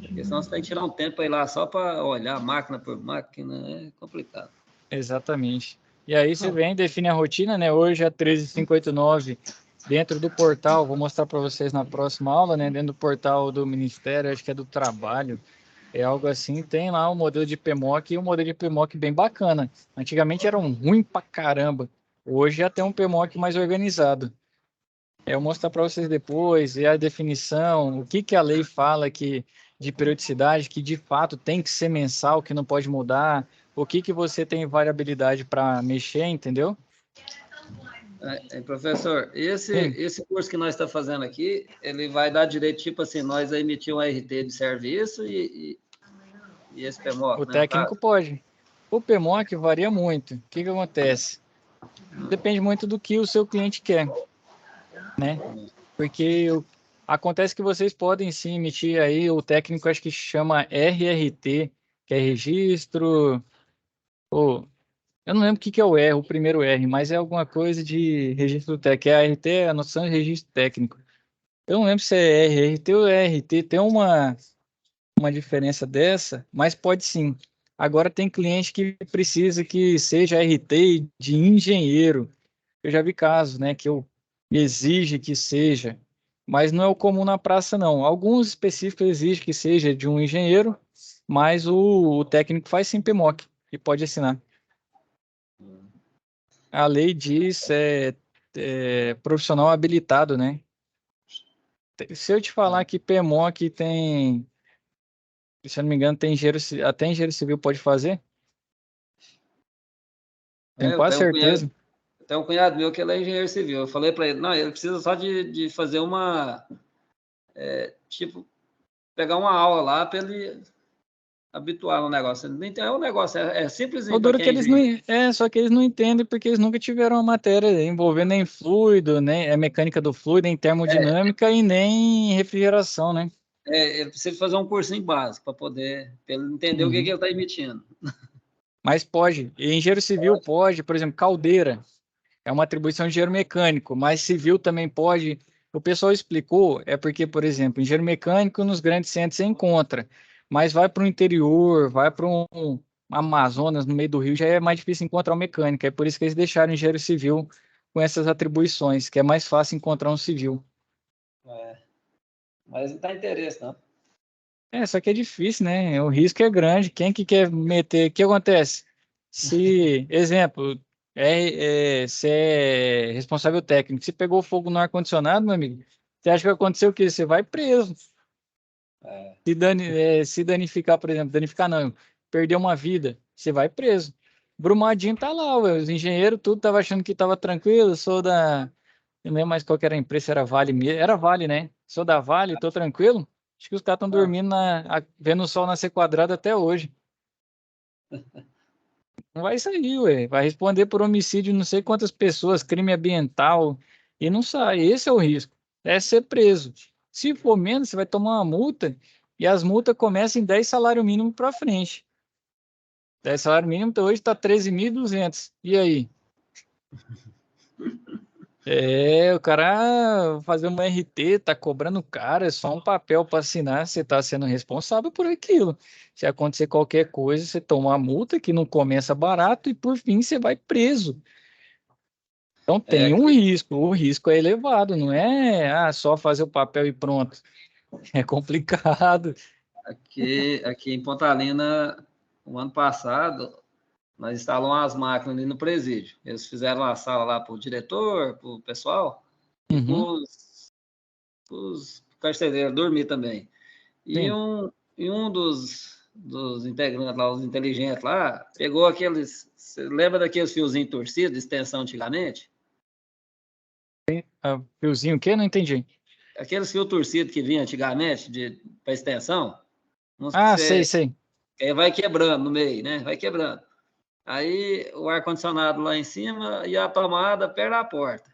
[SPEAKER 2] porque senão você tem que tirar um tempo aí lá só para olhar máquina por máquina, é complicado.
[SPEAKER 1] Exatamente. E aí você
[SPEAKER 3] não,
[SPEAKER 1] vem, define a rotina, né? Hoje é 13589 dentro do portal, vou mostrar para vocês na próxima aula, né? Dentro do portal do Ministério, acho que é do Trabalho, é algo assim, tem lá o modelo de PMOC e um modelo de PMOC bem bacana. Antigamente era um ruim pra caramba. Hoje já tem um PMOC mais organizado. Eu vou mostrar para vocês depois, e a definição, o que que a lei fala que de periodicidade que de fato tem que ser mensal, que não pode mudar, o que você tem variabilidade para mexer, entendeu?
[SPEAKER 2] Professor, esse curso que nós estamos fazendo aqui, ele vai dar direito, tipo assim, nós a emitir um RT de serviço e esse PMOC,
[SPEAKER 1] O
[SPEAKER 2] né, no
[SPEAKER 1] técnico
[SPEAKER 2] caso?
[SPEAKER 1] pode. O PMOC varia muito. O que acontece? Depende muito do que o seu cliente quer, né? Porque acontece que vocês podem sim emitir aí, o técnico acho que chama RRT, que é registro, ou eu não lembro o que é o R, o primeiro R, mas é alguma coisa de registro técnico, que é a RT, a noção de registro técnico. Eu não lembro se é RRT ou RT, tem uma diferença dessa, mas pode sim. Agora tem cliente que precisa que seja RT de engenheiro. Eu já vi casos, né, que eu exige que seja, mas não é o comum na praça, não. Alguns específicos exigem que seja de um engenheiro, mas o técnico faz sim PMOC e pode assinar. A lei diz profissional habilitado, né? Se eu te falar que PMOC tem, se eu não me engano, tem engenheiro, até engenheiro civil pode fazer, tenho
[SPEAKER 2] Eu
[SPEAKER 1] quase certeza.
[SPEAKER 2] tenho um cunhado meu que ele é engenheiro civil. Eu falei para ele, não, ele precisa só de fazer tipo, pegar uma aula lá para ele habituar no negócio. Ele nem tem, um negócio, é
[SPEAKER 1] O
[SPEAKER 2] simplesinho para
[SPEAKER 1] duro é que
[SPEAKER 2] quem é
[SPEAKER 1] eles não,
[SPEAKER 2] engenheiro.
[SPEAKER 1] só que eles não entendem porque eles nunca tiveram uma matéria envolvendo nem fluido, nem mecânica do fluido, nem termodinâmica e nem refrigeração, né?
[SPEAKER 2] Ele precisa fazer um cursinho básico para ele entender o que
[SPEAKER 1] Uhum.
[SPEAKER 2] ele está emitindo.
[SPEAKER 1] Mas pode. E engenheiro civil pode, por exemplo, caldeira. É uma atribuição de engenheiro mecânico, mas civil também pode. O pessoal explicou, é porque, por exemplo, engenheiro mecânico nos grandes centros você encontra, mas vai para o interior, vai para um Amazonas, no meio do Rio, já é mais difícil encontrar um mecânico. É por isso que eles deixaram engenheiro civil com essas atribuições, que é mais fácil encontrar um civil.
[SPEAKER 2] Mas não está interesse, não.
[SPEAKER 1] Só que é difícil, né? O risco é grande. Quem que quer meter? O que acontece? Se, exemplo, você é responsável técnico, se pegou fogo no ar-condicionado, meu amigo, você acha que vai acontecer o quê? Você vai preso. Se danificar, por exemplo, danificar não, perder uma vida, você vai preso. Brumadinho tá lá, ué, os engenheiros tudo tava achando que tava tranquilo, sou da, eu não lembro mais qual que era a empresa, era Vale mesmo, era Vale, né? Sou da Vale, tô tranquilo. Acho que os caras estão dormindo vendo o sol nascer quadrado até hoje. Não vai sair, ué. Vai responder por homicídio não sei quantas pessoas, crime ambiental, e não sai. Esse é o risco. É ser preso. Se for menos, você vai tomar uma multa, e as multas começam em 10 salário mínimo para frente. 10 salário mínimo hoje está 13.200. E aí? O cara fazer uma RT, tá cobrando caro, é só um papel para assinar, você tá sendo responsável por aquilo. Se acontecer qualquer coisa, você toma uma multa que não começa barato e por fim você vai preso. Então tem um
[SPEAKER 2] Aqui,
[SPEAKER 1] risco, o risco é elevado, não é só fazer o papel e pronto. É complicado.
[SPEAKER 2] aqui em Pontalina, o ano passado, nós instalamos as máquinas ali no presídio. Eles fizeram uma sala lá para o diretor, para o pessoal, e para
[SPEAKER 1] Uhum,
[SPEAKER 2] os carcereiros dormir também. E
[SPEAKER 1] sim.
[SPEAKER 2] um dos integrantes lá, os inteligentes lá, pegou aqueles. Você lembra daqueles fiozinhos torcidos de extensão antigamente?
[SPEAKER 1] Fiozinho o quê? Não entendi.
[SPEAKER 2] Aqueles fios torcidos que vinha antigamente para extensão, uns que
[SPEAKER 1] Ah, sei,
[SPEAKER 2] você
[SPEAKER 1] sei.
[SPEAKER 2] vai quebrando no meio, né? Vai quebrando. Aí o ar-condicionado lá em cima e a tomada perto da porta.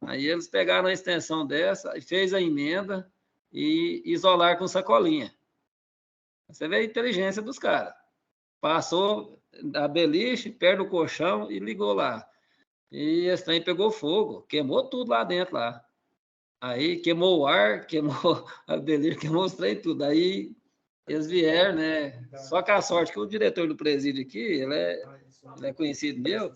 [SPEAKER 2] Aí eles pegaram a extensão dessa e fez a emenda e isolar com sacolinha. Você vê a inteligência dos caras. Passou a beliche perto do colchão e ligou lá. E esse trem pegou fogo, queimou tudo lá dentro lá. Aí queimou o ar, queimou a beliche, queimou os trem tudo. Aí eles vieram, né? Só que a sorte que o diretor do presídio aqui, ele é conhecido meu.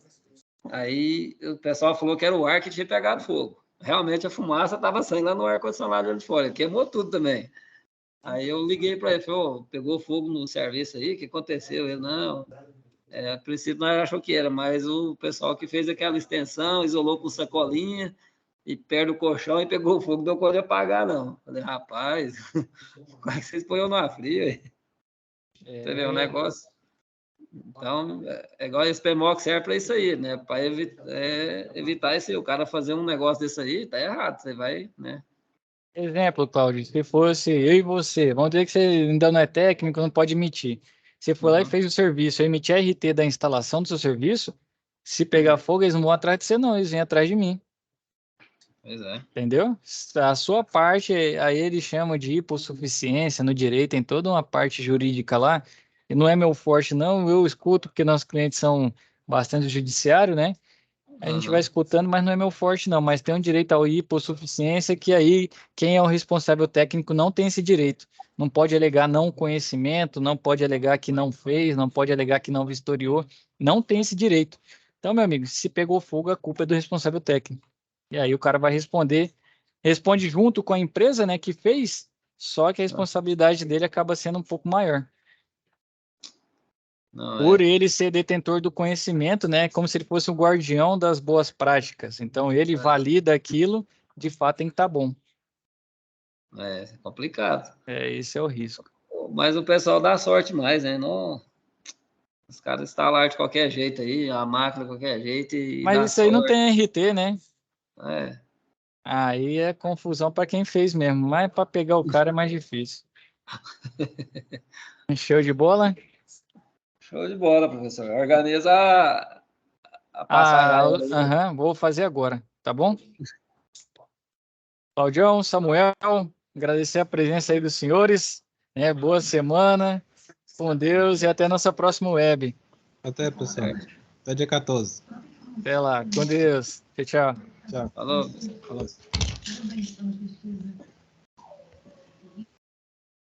[SPEAKER 2] Aí o pessoal falou que era o ar que tinha pegado fogo. Realmente a fumaça estava saindo lá no ar-condicionado de fora, queimou tudo também. Aí eu liguei para ele, falei, oh, pegou fogo no serviço aí, o que aconteceu? Ele, não, a princípio nós achou que era, mas o pessoal que fez aquela extensão, isolou com sacolinha e perto do colchão e pegou fogo, não deu conta de apagar, não. Falei, rapaz, como é que vocês põem numa fria, velho? Você vê, um negócio. Então, é igual esse PMOC serve para isso aí, né? Para evitar isso aí. O cara fazer um negócio desse aí, tá errado. Você vai, né?
[SPEAKER 1] Exemplo, Cláudio, se fosse eu e você, vamos dizer que você ainda não é técnico, não pode emitir. Você foi lá e fez o serviço, eu emiti a RT da instalação do seu serviço, se pegar fogo, eles não vão atrás de você, não, eles vêm atrás de mim.
[SPEAKER 2] Pois é.
[SPEAKER 1] Entendeu? A sua parte, aí eles chamam de hipossuficiência no direito, tem toda uma parte jurídica lá, e não é meu forte, não, eu escuto, porque nossos clientes são bastante judiciário, né? A gente vai escutando, mas não é meu forte, não. Mas tem um direito ao hipossuficiência que aí quem é o responsável técnico não tem esse direito. Não pode alegar não conhecimento, não pode alegar que não fez, não pode alegar que não vistoriou. Não tem esse direito. Então, meu amigo, se pegou fogo, a culpa é do responsável técnico. E aí o cara vai responder, responde junto com a empresa, né, que fez, só que a responsabilidade dele acaba sendo um pouco maior. Por ele ser detentor do conhecimento, né? Como se ele fosse o guardião das boas práticas. Então, ele valida aquilo, de fato tem que estar bom.
[SPEAKER 2] É complicado.
[SPEAKER 1] Esse é o risco.
[SPEAKER 2] Mas o pessoal dá sorte mais, né? Não... Os caras instalaram de qualquer jeito aí, a máquina de qualquer jeito e
[SPEAKER 1] mas
[SPEAKER 2] dá
[SPEAKER 1] isso aí não
[SPEAKER 2] sorte.
[SPEAKER 1] tem RT, né?
[SPEAKER 2] É.
[SPEAKER 1] Aí é confusão para quem fez mesmo. Mas para pegar o cara é mais difícil. Show de bola?
[SPEAKER 2] Show de bola, professor. Organiza a passarela.
[SPEAKER 1] Vou fazer agora, tá bom? Claudião, Samuel, agradecer a presença aí dos senhores, né? Boa semana, com Deus e até a nossa próxima web.
[SPEAKER 3] Até, pessoal. Até dia 14.
[SPEAKER 1] Até lá, com Deus. Tchau, tchau.
[SPEAKER 2] Falou.
[SPEAKER 3] Falou.